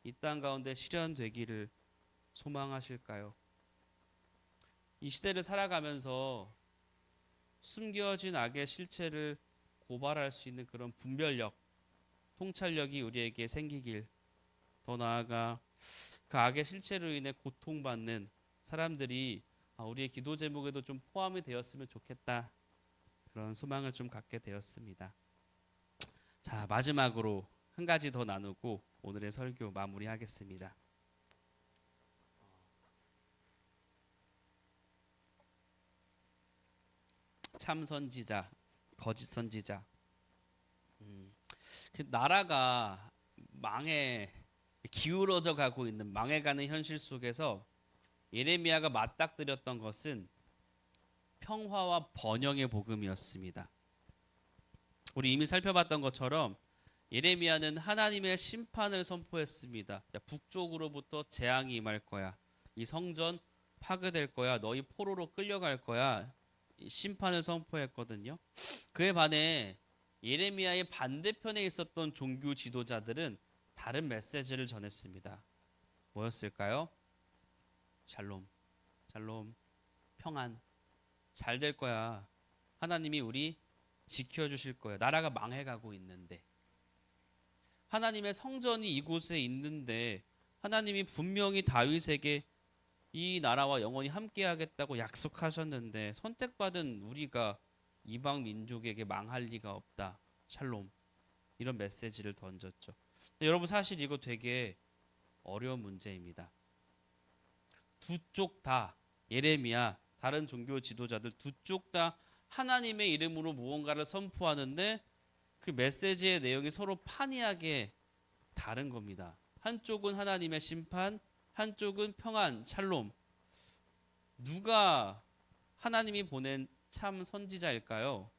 이 땅 가운데 실현되기를 소망하실까요? 이 시대를 살아가면서 숨겨진 악의 실체를 고발할 수 있는 그런 분별력, 통찰력이 우리에게 생기길, 더 나아가 그 악의 실체로 인해 고통받는 사람들이 우리의 기도 제목에도 좀 포함이 되었으면 좋겠다, 그런 소망을 좀 갖게 되었습니다. 자, 마지막으로 한 가지 더 나누고 오늘의 설교 마무리하겠습니다. 참 선지자, 거짓 선지자. 그 나라가 기울어져 가고 있는, 망해가는 현실 속에서 예레미야가 맞닥뜨렸던 것은 평화와 번영의 복음이었습니다. 우리 이미 살펴봤던 것처럼 예레미야는 하나님의 심판을 선포했습니다. 야, 북쪽으로부터 재앙이 임할 거야. 이 성전 파괴될 거야. 너희 포로로 끌려갈 거야. 심판을 선포했거든요. 그에 반해 예레미야의 반대편에 있었던 종교 지도자들은 다른 메시지를 전했습니다. 뭐였을까요? 샬롬, 샬롬, 평안, 잘 될 거야. 하나님이 우리 지켜주실 거야. 나라가 망해가고 있는데, 하나님의 성전이 이곳에 있는데 하나님이 분명히 다윗에게 이 나라와 영원히 함께하겠다고 약속하셨는데 선택받은 우리가 이방 민족에게 망할 리가 없다. 샬롬, 이런 메시지를 던졌죠. 여러분, 사실 이거 되게 어려운 문제입니다. 두 쪽 다, 예레미야, 다른 종교 지도자들 두 쪽 다 하나님의 이름으로 무언가를 선포하는데 그 메시지의 내용이 서로 판이하게 다른 겁니다. 한쪽은 하나님의 심판, 한쪽은 평안, 샬롬. 누가 하나님이 보낸 참 선지자일까요?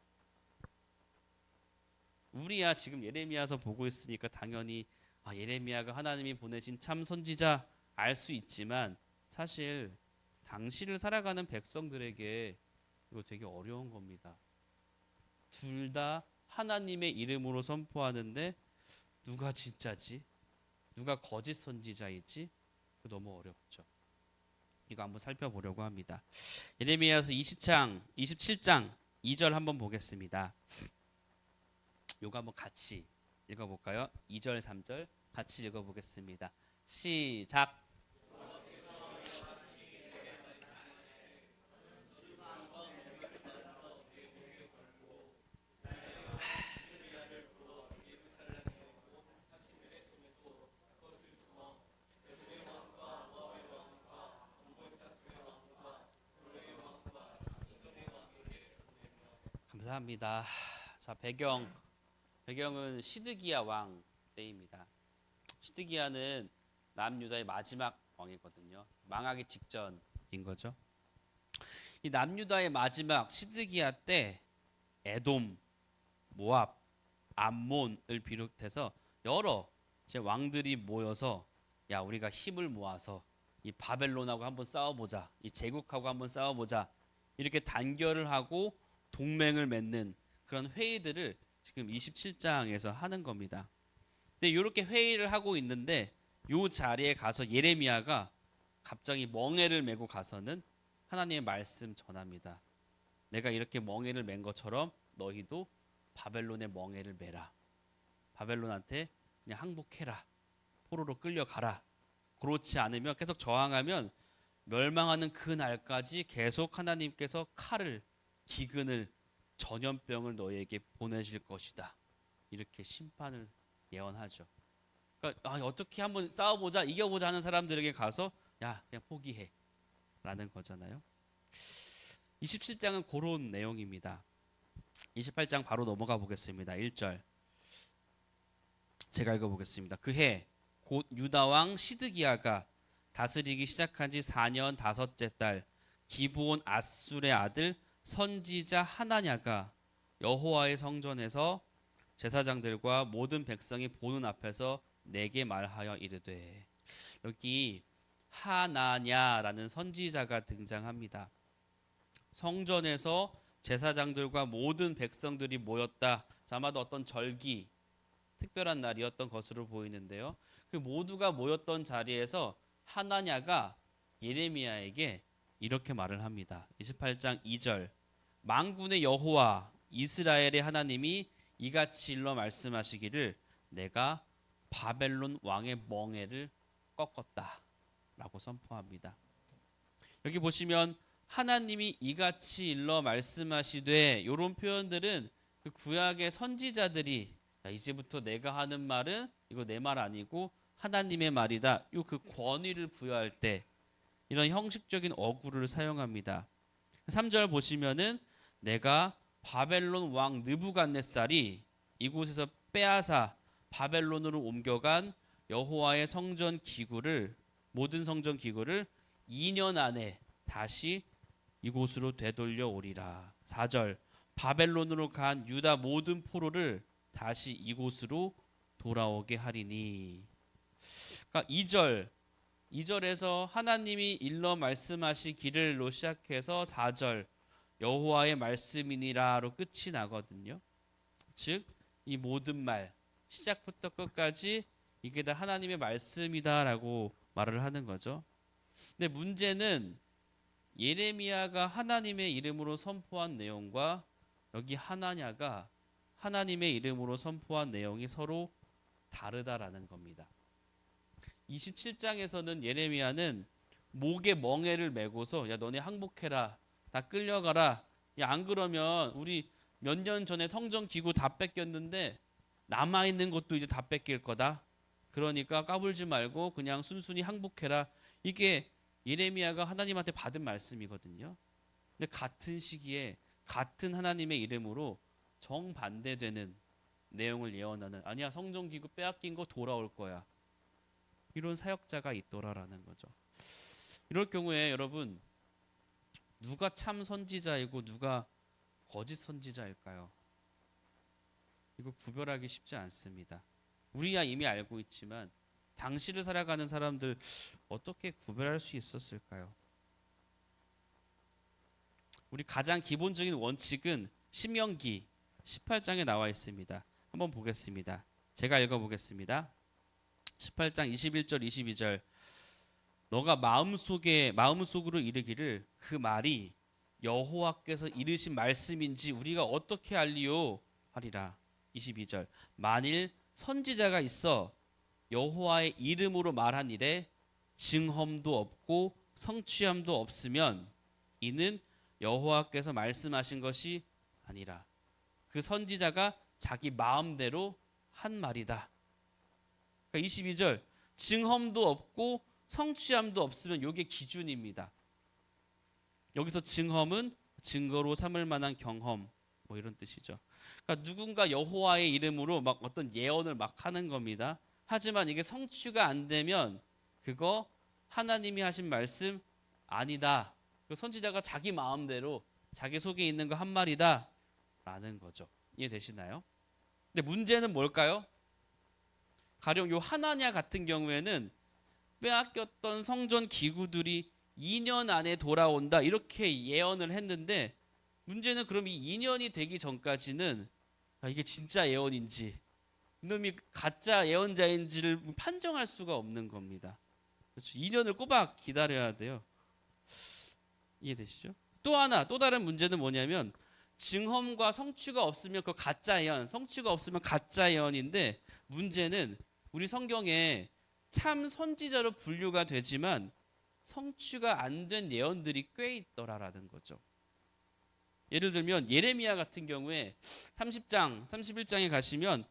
우리야 지금 예레미야서 보고 있으니까 당연히 예레미야가 하나님이 보내신 참 선지자 알 수 있지만 사실 당시를 살아가는 백성들에게 이거 되게 어려운 겁니다. 둘 다 하나님의 이름으로 선포하는데 누가 진짜지? 누가 거짓 선지자이지? 너무 어렵죠. 이거 한번 살펴보려고 합니다. 예레미야서 27장 2절 한번 보겠습니다. 요거 한번 같이 읽어볼까요? 2절 3절 같이 읽어보겠습니다. 시작. 감사합니다. 자, 배경은 시드기야 왕 때입니다. 시드기야는 남유다의 마지막 왕이거든요. 망하기 직전인 거죠. 이 남유다의 마지막 시드기야 때 에돔, 모압, 암몬을 비롯해서 여러 제 왕들이 모여서 야, 우리가 힘을 모아서 이 바벨론하고 한번 싸워보자. 이 제국하고 한번 싸워보자. 이렇게 단결을 하고 동맹을 맺는 그런 회의들을 지금 27장에서 하는 겁니다. 근데 이렇게 회의를 하고 있는데 요 자리에 가서 예레미야가 갑자기 멍에를 메고 가서는 하나님의 말씀 전합니다. 내가 이렇게 멍에를 맨 것처럼 너희도 바벨론의 멍에를 메라. 바벨론한테 그냥 항복해라. 포로로 끌려가라. 그렇지 않으면 계속 저항하면 멸망하는 그 날까지 계속 하나님께서 칼을 기근을 전염병을 너희에게 보내실 것이다. 이렇게 심판을 예언하죠. 그러니까 어떻게 한번 싸워보자, 이겨보자 하는 사람들에게 가서 야, 그냥 포기해 라는 거잖아요. 27장은 그런 내용입니다. 28장 바로 넘어가 보겠습니다. 1절 제가 읽어보겠습니다. 그해 곧 유다 왕 시드기야가 다스리기 시작한 지 4년 다섯째 달 기브온 아술의 아들 선지자 하나냐가 여호와의 성전에서 제사장들과 모든 백성이 보는 앞에서 내게 말하여 이르되. 여기 하나냐라는 선지자가 등장합니다. 성전에서 제사장들과 모든 백성들이 모였다. 아마도 어떤 절기, 특별한 날이었던 것으로 보이는데요. 그 모두가 모였던 자리에서 하나냐가 예레미야에게 이렇게 말을 합니다. 28장 2절 만군의 여호와 이스라엘의 하나님이 이같이 일러 말씀하시기를 내가 바벨론 왕의 멍에를 꺾었다 라고 선포합니다. 여기 보시면 하나님이 이같이 일러 말씀하시되 이런 표현들은 그 구약의 선지자들이 이제부터 내가 하는 말은 이거 내 말 아니고 하나님의 말이다. 그 권위를 부여할 때 이런 형식적인 어구를 사용합니다. 3절 보시면은 내가 바벨론 왕 느부갓네살이 이곳에서 빼앗아 바벨론으로 옮겨간 여호와의 성전 기구를 모든 성전 기구를 2년 안에 다시 이곳으로 되돌려 오리라. 4절 바벨론으로 간 유다 모든 포로를 다시 이곳으로 돌아오게 하리니. 그러니까 2절에서 하나님이 일러 말씀하시기를로 시작해서 4절 여호와의 말씀이니라로 끝이 나거든요. 즉 이 모든 말 시작부터 끝까지 이게 다 하나님의 말씀이다라고 말을 하는 거죠. 근데 문제는 예레미야가 하나님의 이름으로 선포한 내용과 여기 하나냐가 하나님의 이름으로 선포한 내용이 서로 다르다라는 겁니다. 27장에서는 예레미야는 목에 멍에를 메고서 야 너네 항복해라. 다 끌려가라. 야 안 그러면 우리 몇 년 전에 성전 기구 다 뺏겼는데 남아있는 것도 이제 다 뺏길 거다. 그러니까 까불지 말고 그냥 순순히 항복해라. 이게 예레미야가 하나님한테 받은 말씀이거든요. 근데 같은 시기에 같은 하나님의 이름으로 정반대되는 내용을 예언하는 아니야 성전 기구 빼앗긴 거 돌아올 거야. 이런 사역자가 있더라라는 거죠. 이럴 경우에 여러분 누가 참 선지자이고 누가 거짓 선지자일까요? 이거 구별하기 쉽지 않습니다. 우리야 이미 알고 있지만 당시를 살아가는 사람들 어떻게 구별할 수 있었을까요? 우리 가장 기본적인 원칙은 신명기 18장에 나와 있습니다. 한번 보겠습니다. 제가 읽어보겠습니다. 18장 21절 22절 너가 마음속으로 이르기를 그 말이 여호와께서 이르신 말씀인지 우리가 어떻게 알리요 하리라. 22절 만일 선지자가 있어 여호와의 이름으로 말한 일에 증험도 없고 성취함도 없으면 이는 여호와께서 말씀하신 것이 아니라 그 선지자가 자기 마음대로 한 말이다. 그러니까 22절 증험도 없고 성취함도 없으면 이게 기준입니다. 여기서 증험은 증거로 삼을 만한 경험 뭐 이런 뜻이죠. 그러니까 누군가 여호와의 이름으로 막 어떤 예언을 막 하는 겁니다. 하지만 이게 성취가 안 되면 그거 하나님이 하신 말씀 아니다. 그 선지자가 자기 마음대로 자기 속에 있는 거 한 말이다 라는 거죠. 이해되시나요? 근데 문제는 뭘까요? 가령 요 하나냐 같은 경우에는 빼앗겼던 성전 기구들이 2년 안에 돌아온다 이렇게 예언을 했는데 문제는 그럼 이 2년이 되기 전까지는 이게 진짜 예언인지 이놈이 가짜 예언자인지를 판정할 수가 없는 겁니다. 그렇죠? 2년을 꼬박 기다려야 돼요. 이해되시죠? 또 다른 문제는 뭐냐면 증험과 성취가 없으면 그 가짜 예언, 성취가 없으면 가짜 예언인데 문제는 우리 성경에 참 선지자로 분류가 되지만 성취가 안 된 예언들이 꽤 있더라라는 거죠. 예를 들면 예레미야 같은 경우에 30장, 31장에 가시면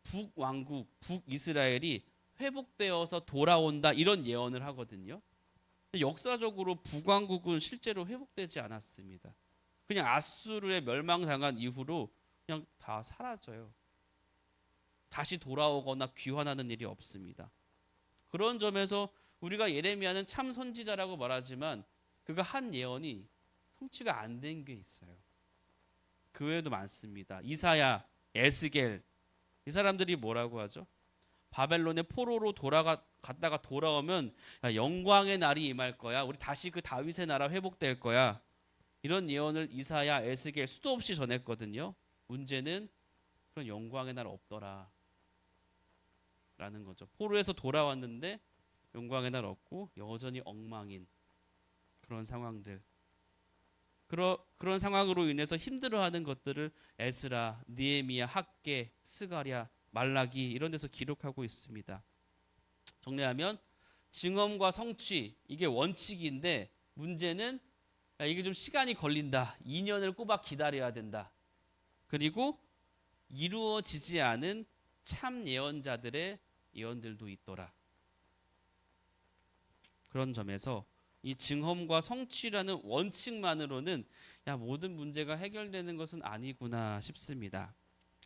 북왕국, 북이스라엘이 회복되어서 돌아온다 이런 예언을 하거든요. 역사적으로 북왕국은 실제로 회복되지 않았습니다. 그냥 아수르에 멸망당한 이후로 그냥 다 사라져요. 다시 돌아오거나 귀환하는 일이 없습니다. 그런 점에서 우리가 예레미야는 참 선지자라고 말하지만 그가 한 예언이 성취가 안 된 게 있어요. 그 외에도 많습니다. 이사야, 에스겔 이 사람들이 뭐라고 하죠? 바벨론의 포로로 갔다가 돌아오면 영광의 날이 임할 거야. 우리 다시 그 다윗의 나라 회복될 거야. 이런 예언을 이사야, 에스겔 수도 없이 전했거든요. 문제는 그런 영광의 날 없더라 라는 거죠. 포로에서 돌아왔는데 영광의 날 없고 여전히 엉망인 그런 상황들. 그런 상황으로 인해서 힘들어하는 것들을 에스라, 느헤미야, 학개, 스가랴, 말라기 이런 데서 기록하고 있습니다. 정리하면 증언과 성취 이게 원칙인데 문제는 이게 좀 시간이 걸린다. 2년을 꼬박 기다려야 된다. 그리고 이루어지지 않은 참 예언자들의 예언들도 있더라. 그런 점에서 이 증언과 성취라는 원칙만으로는 모든 문제가 해결되는 것은 아니구나 싶습니다.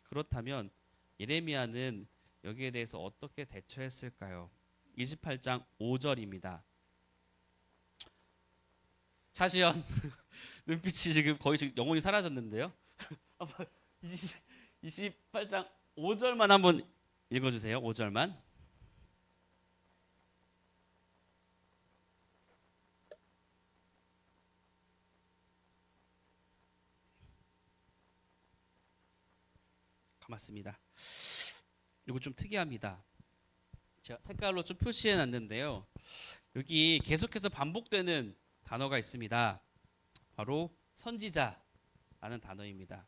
그렇다면 예레미야는 여기에 대해서 어떻게 대처했을까요? 28장 5절입니다. 차시연 눈빛이 지금 거의 영혼이 사라졌는데요. 28장 5절만 한번 읽어주세요. 5절만. 맞습니다. 이거 좀 특이합니다. 제가 색깔로 좀 표시해 놨는데요. 여기 계속해서 반복되는 단어가 있습니다. 바로 선지자라는 단어입니다.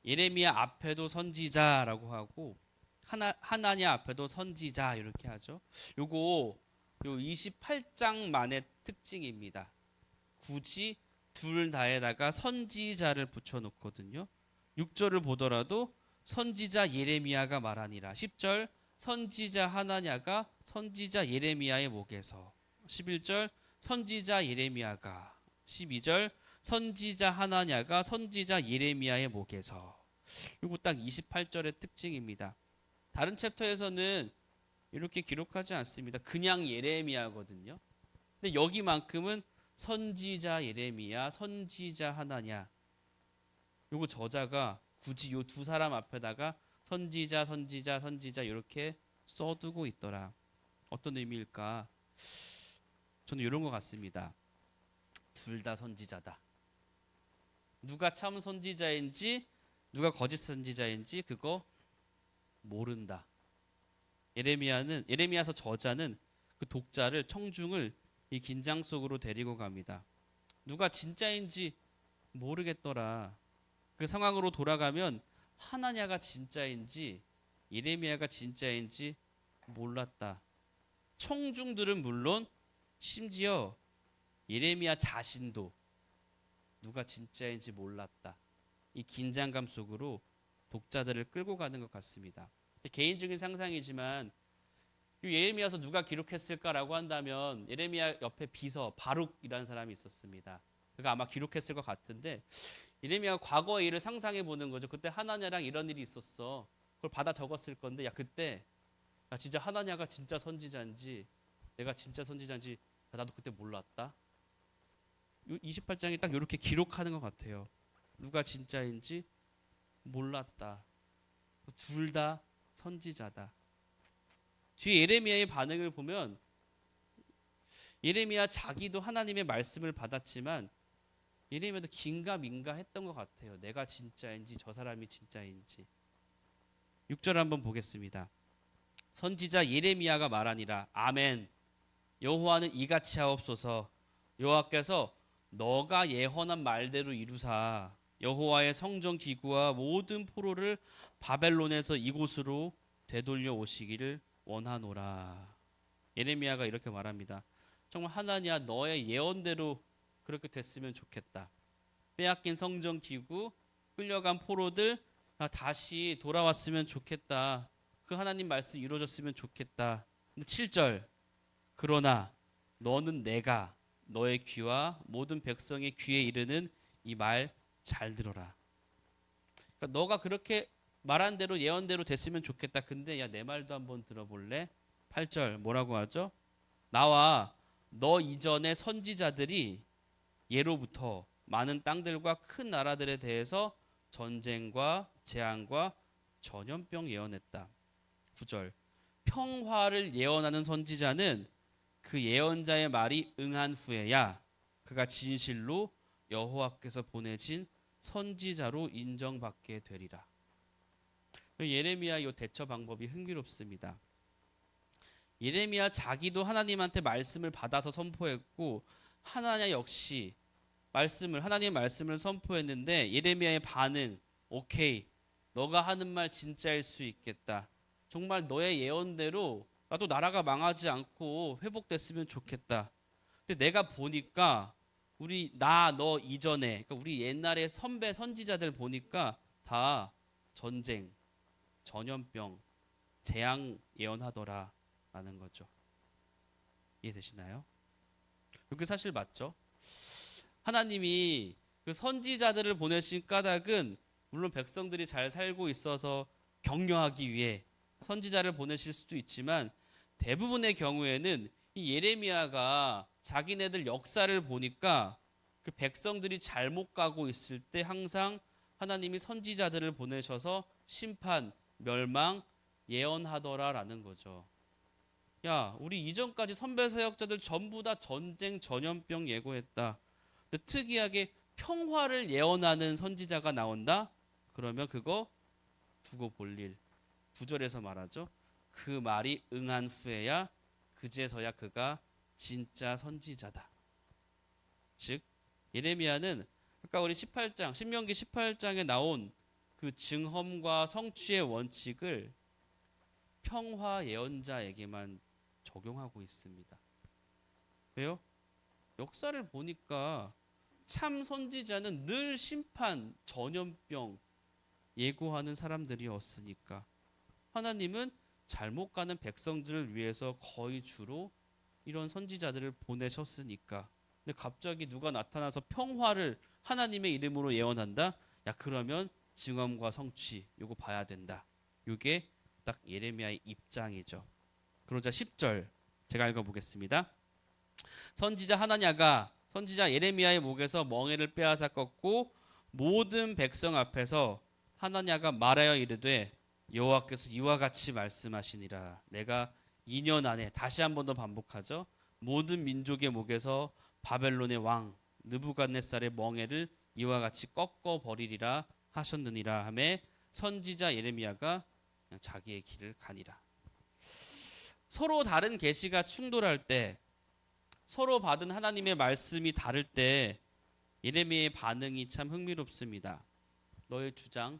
예레미야 앞에도 선지자라고 하고 하나냐 앞에도 선지자 이렇게 하죠. 요거 28장만의 특징입니다. 굳이 둘 다에다가 선지자를 붙여 놓거든요. 6절을 보더라도 선지자 예레미야가 말하니라. 10절 선지자 하나냐가 선지자 예레미야의 목에서. 11절 선지자 예레미야가. 12절 선지자 하나냐가 선지자 예레미야의 목에서. 이거 딱 28절의 특징입니다. 다른 챕터에서는 이렇게 기록하지 않습니다. 그냥 예레미야거든요. 근데 여기만큼은 선지자 예레미야, 선지자 하나냐. 요거 저자가 굳이 요 두 사람 앞에다가 선지자 이렇게 써두고 있더라. 어떤 의미일까? 저는 이런 것 같습니다. 둘 다 선지자다. 누가 참 선지자인지 누가 거짓 선지자인지 그거 모른다. 예레미야서 저자는 그 독자를 청중을 이 긴장 속으로 데리고 갑니다. 누가 진짜인지 모르겠더라. 그 상황으로 돌아가면 하나냐가 진짜인지 예레미야가 진짜인지 몰랐다. 청중들은 물론 심지어 예레미야 자신도 누가 진짜인지 몰랐다. 이 긴장감 속으로 독자들을 끌고 가는 것 같습니다. 개인적인 상상이지만 예레미야서 누가 기록했을까라고 한다면 예레미야 옆에 비서 바룩이라는 사람이 있었습니다. 그가 아마 기록했을 것 같은데 예레미야가 과거의 일을 상상해 보는 거죠. 그때 하나냐랑 이런 일이 있었어. 그걸 받아 적었을 건데 야 그때 야 진짜 하나냐가 진짜 선지자인지 내가 진짜 선지자인지 나도 그때 몰랐다. 28장이 딱 이렇게 기록하는 것 같아요. 누가 진짜인지 몰랐다. 둘 다 선지자다. 뒤에 예레미야의 반응을 보면 예레미야 자기도 하나님의 말씀을 받았지만 예레미야도 긴가민가 했던 것 같아요. 내가 진짜인지 저 사람이 진짜인지. 6절 한번 보겠습니다. 선지자 예레미야가 말하니라. 아멘. 여호와는 이같이 하옵소서. 여호와께서 너가 예언한 말대로 이루사 여호와의 성전 기구와 모든 포로를 바벨론에서 이곳으로 되돌려 오시기를 원하노라. 예레미야가 이렇게 말합니다. 정말 하나님아 너의 예언대로 그렇게 됐으면 좋겠다. 빼앗긴 성전 기구, 끌려간 포로들 다시 돌아왔으면 좋겠다. 그 하나님 말씀 이루어졌으면 좋겠다. 근데 7절 그러나 너는 내가 너의 귀와 모든 백성의 귀에 이르는 이 말 잘 들어라. 그러니까 너가 그렇게 말한 대로 예언대로 됐으면 좋겠다. 근데 야 내 말도 한번 들어볼래? 8절 뭐라고 하죠? 나와 너 이전의 선지자들이 예로부터 많은 땅들과 큰 나라들에 대해서 전쟁과 재앙과 전염병 예언했다. 9절 평화를 예언하는 선지자는 그 예언자의 말이 응한 후에야 그가 진실로 여호와께서 보내신 선지자로 인정받게 되리라. 예레미야 이 대처 방법이 흥미롭습니다. 예레미야 자기도 하나님한테 말씀을 받아서 선포했고 하나냐 역시 하나님의 말씀을 선포했는데 예레미야의 반응 오케이 너가 하는 말 진짜일 수 있겠다. 정말 너의 예언대로 나도 나라가 망하지 않고 회복됐으면 좋겠다. 근데 내가 보니까 너 이전에 그러니까 우리 옛날에 선배 선지자들 보니까 다 전쟁, 전염병, 재앙 예언하더라라는 거죠. 이해되시나요? 이게 사실 맞죠? 하나님이 그 선지자들을 보내신 까닭은 물론 백성들이 잘 살고 있어서 격려하기 위해 선지자를 보내실 수도 있지만 대부분의 경우에는 이 예레미야가 자기네들 역사를 보니까 그 백성들이 잘못 가고 있을 때 항상 하나님이 선지자들을 보내셔서 심판, 멸망 예언하더라라는 거죠. 야, 우리 이전까지 선배 사역자들 전부 다 전쟁, 전염병 예고했다. 근데 특이하게 평화를 예언하는 선지자가 나온다? 그러면 그거 두고 볼 일. 9절에서 말하죠. 그 말이 응한 후에야 그제서야 그가 진짜 선지자다. 즉 예레미야는 아까 우리 신명기 18장에 나온 그 증험과 성취의 원칙을 평화 예언자에게만 적용하고 있습니다. 왜요? 역사를 보니까 참 선지자는 늘 심판, 전염병 예고하는 사람들이었으니까 하나님은 잘못 가는 백성들을 위해서 거의 주로 이런 선지자들을 보내셨으니까. 근데 갑자기 누가 나타나서 평화를 하나님의 이름으로 예언한다? 야 그러면 증언과 성취 요거 봐야 된다. 요게 딱 예레미야의 입장이죠. 그러자 10절 제가 읽어보겠습니다. 선지자 하나냐가 선지자 예레미야의 목에서 멍에를 빼앗아 꺾고 모든 백성 앞에서 하나냐가 말하여 이르되 여호와께서 이와 같이 말씀하시니라. 내가 2년 안에, 다시 한 번 더 반복하죠, 모든 민족의 목에서 바벨론의 왕 느부갓네살의 멍에를 이와 같이 꺾어 버리리라 하셨느니라 하매 선지자 예레미야가 그냥 자기의 길을 가니라. 서로 다른 계시가 충돌할 때, 서로 받은 하나님의 말씀이 다를 때 예레미야의 반응이 참 흥미롭습니다. 너의 주장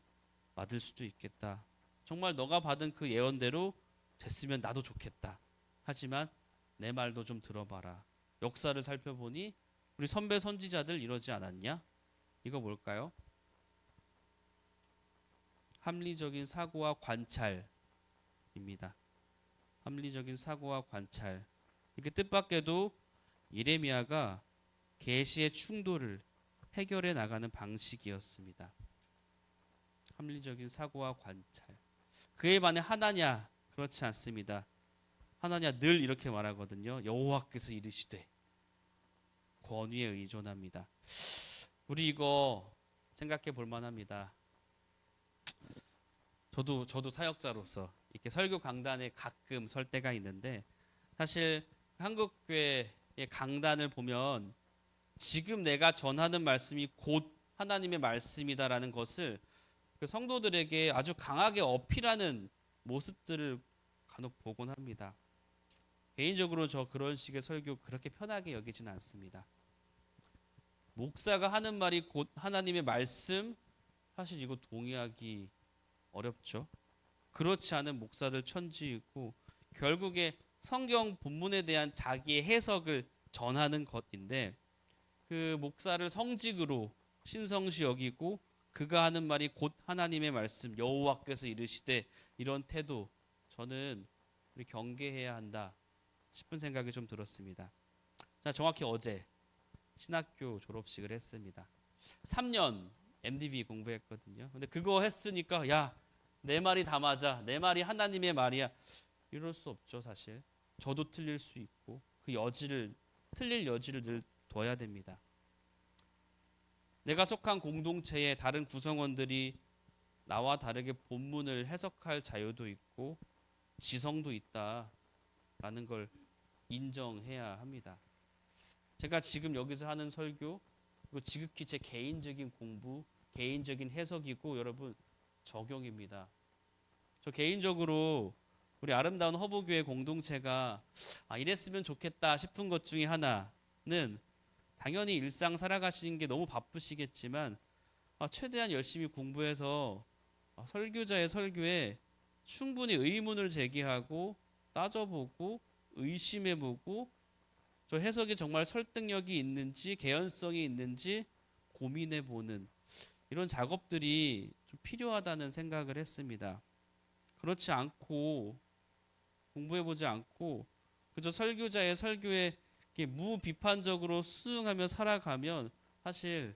맞을 수도 있겠다. 정말 너가 받은 그 예언대로 됐으면 나도 좋겠다. 하지만 내 말도 좀 들어봐라. 역사를 살펴보니 우리 선배 선지자들 이러지 않았냐? 이거 뭘까요? 합리적인 사고와 관찰입니다. 합리적인 사고와 관찰. 이렇게 뜻밖에도 예레미야가 계시의 충돌을 해결해 나가는 방식이었습니다. 합리적인 사고와 관찰. 그에 반해 하나냐? 그렇지 않습니다. 하나냐 늘 이렇게 말하거든요. 여호와께서 이르시되. 권위에 의존합니다. 우리 이거 생각해 볼 만합니다. 저도 사역자로서 이렇게 설교 강단에 가끔 설 때가 있는데, 사실 한국교회의 강단을 보면 지금 내가 전하는 말씀이 곧 하나님의 말씀이다라는 것을 그 성도들에게 아주 강하게 어필하는 모습들을 간혹 보곤 합니다. 개인적으로 저 그런 식의 설교 그렇게 편하게 여기지는 않습니다. 목사가 하는 말이 곧 하나님의 말씀, 사실 이거 동의하기 어렵죠. 그렇지 않은 목사들 천지 있고, 결국에 성경 본문에 대한 자기의 해석을 전하는 것인데, 그 목사를 성직으로 신성시 여기고 그가 하는 말이 곧 하나님의 말씀, 여호와께서 이르시되, 이런 태도, 저는 우리 경계해야 한다 싶은 생각이 좀 들었습니다. 자, 정확히 어제 신학교 졸업식을 했습니다. 3년 MDB 공부했거든요. 근데 그거 했으니까 야, 내 말이 다 맞아, 내 말이 하나님의 말이야, 이럴 수 없죠. 사실 저도 틀릴 수 있고 그 틀릴 여지를 늘 둬야 됩니다. 내가 속한 공동체의 다른 구성원들이 나와 다르게 본문을 해석할 자유도 있고 지성도 있다라는 걸 인정해야 합니다. 제가 지금 여기서 하는 설교, 그리고 지극히 제 개인적인 공부, 개인적인 해석이고 여러분 적용입니다. 저 개인적으로 우리 아름다운 허브교회 공동체가 이랬으면 좋겠다 싶은 것 중에 하나는, 당연히 일상 살아가시는 게 너무 바쁘시겠지만 최대한 열심히 공부해서 설교자의 설교에 충분히 의문을 제기하고 따져보고 의심해보고 저 해석이 정말 설득력이 있는지 개연성이 있는지 고민해보는 이런 작업들이 좀 필요하다는 생각을 했습니다. 그렇지 않고 공부해보지 않고 그저 설교자의 설교에 무비판적으로 수긍하며 살아가면 사실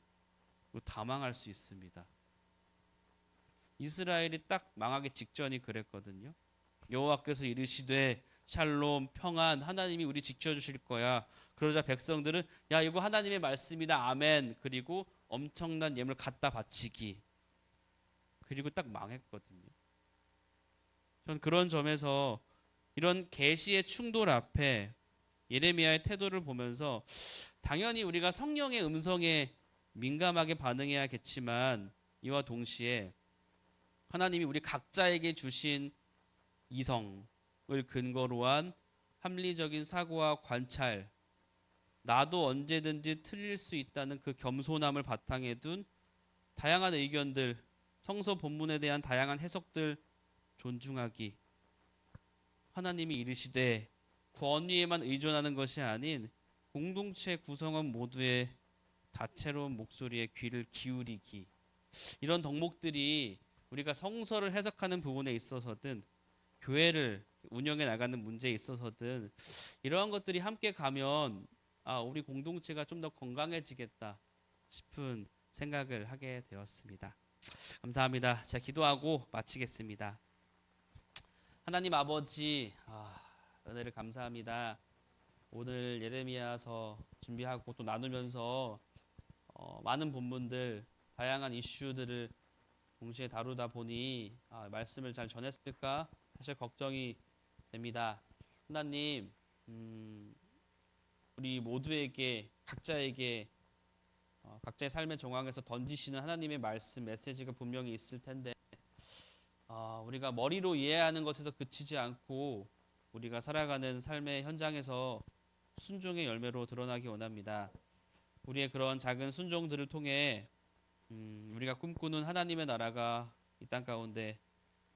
다 망할 수 있습니다. 이스라엘이 딱 망하기 직전이 그랬거든요. 여호와께서 이르시되 샬롬 평안, 하나님이 우리 지켜주실 거야. 그러자 백성들은 야, 이거 하나님의 말씀이다, 아멘. 그리고 엄청난 예물 갖다 바치기. 그리고 딱 망했거든요. 전 그런 점에서 이런 계시의 충돌 앞에 예레미야의 태도를 보면서 당연히 우리가 성령의 음성에 민감하게 반응해야겠지만, 이와 동시에 하나님이 우리 각자에게 주신 이성을 근거로 한 합리적인 사고와 관찰, 나도 언제든지 틀릴 수 있다는 그 겸손함을 바탕에 둔 다양한 의견들, 성서 본문에 대한 다양한 해석들 존중하기. 하나님이 이르시되 권위에만 의존하는 것이 아닌 공동체 구성원 모두의 다채로운 목소리에 귀를 기울이기. 이런 덕목들이 우리가 성서를 해석하는 부분에 있어서든 교회를 운영해 나가는 문제에 있어서든 이러한 것들이 함께 가면 우리 공동체가 좀 더 건강해지겠다 싶은 생각을 하게 되었습니다. 감사합니다. 자, 기도하고 마치겠습니다. 하나님 아버지, 은혜를 감사합니다. 오늘 예레미야서 준비하고 또 나누면서 많은 본문들, 다양한 이슈들을 동시에 다루다 보니 말씀을 잘 전했을까 사실 걱정이 됩니다. 하나님, 우리 모두에게 각자에게 각자의 삶의 정황에서 던지시는 하나님의 말씀 메시지가 분명히 있을 텐데 우리가 머리로 이해하는 것에서 그치지 않고 우리가 살아가는 삶의 현장에서 순종의 열매로 드러나기 원합니다. 우리의 그런 작은 순종들을 통해 우리가 꿈꾸는 하나님의 나라가 이 땅 가운데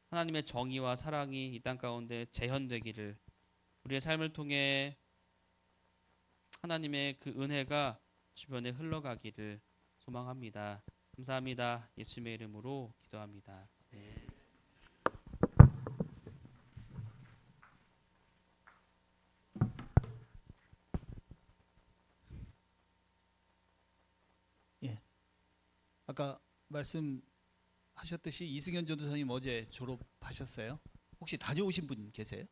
하나님의 정의와 사랑이 이 땅 가운데 재현되기를 우리의 삶을 통해 하나님의 그 은혜가 주변에 흘러가기를 소망합니다. 감사합니다. 예수님의 이름으로 기도합니다. 네. 예. 아까 말씀하셨듯이 이승현 전도사님 어제 졸업하셨어요? 혹시 다녀오신 분 계세요?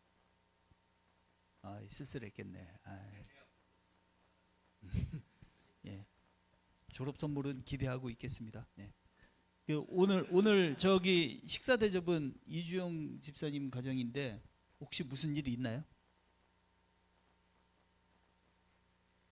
쓸쓸했겠네. 예. 졸업 선물은 기대하고 있겠습니다. 예. 오늘 저기 식사 대접은 이주영 집사님 가정인데 혹시 무슨 일이 있나요?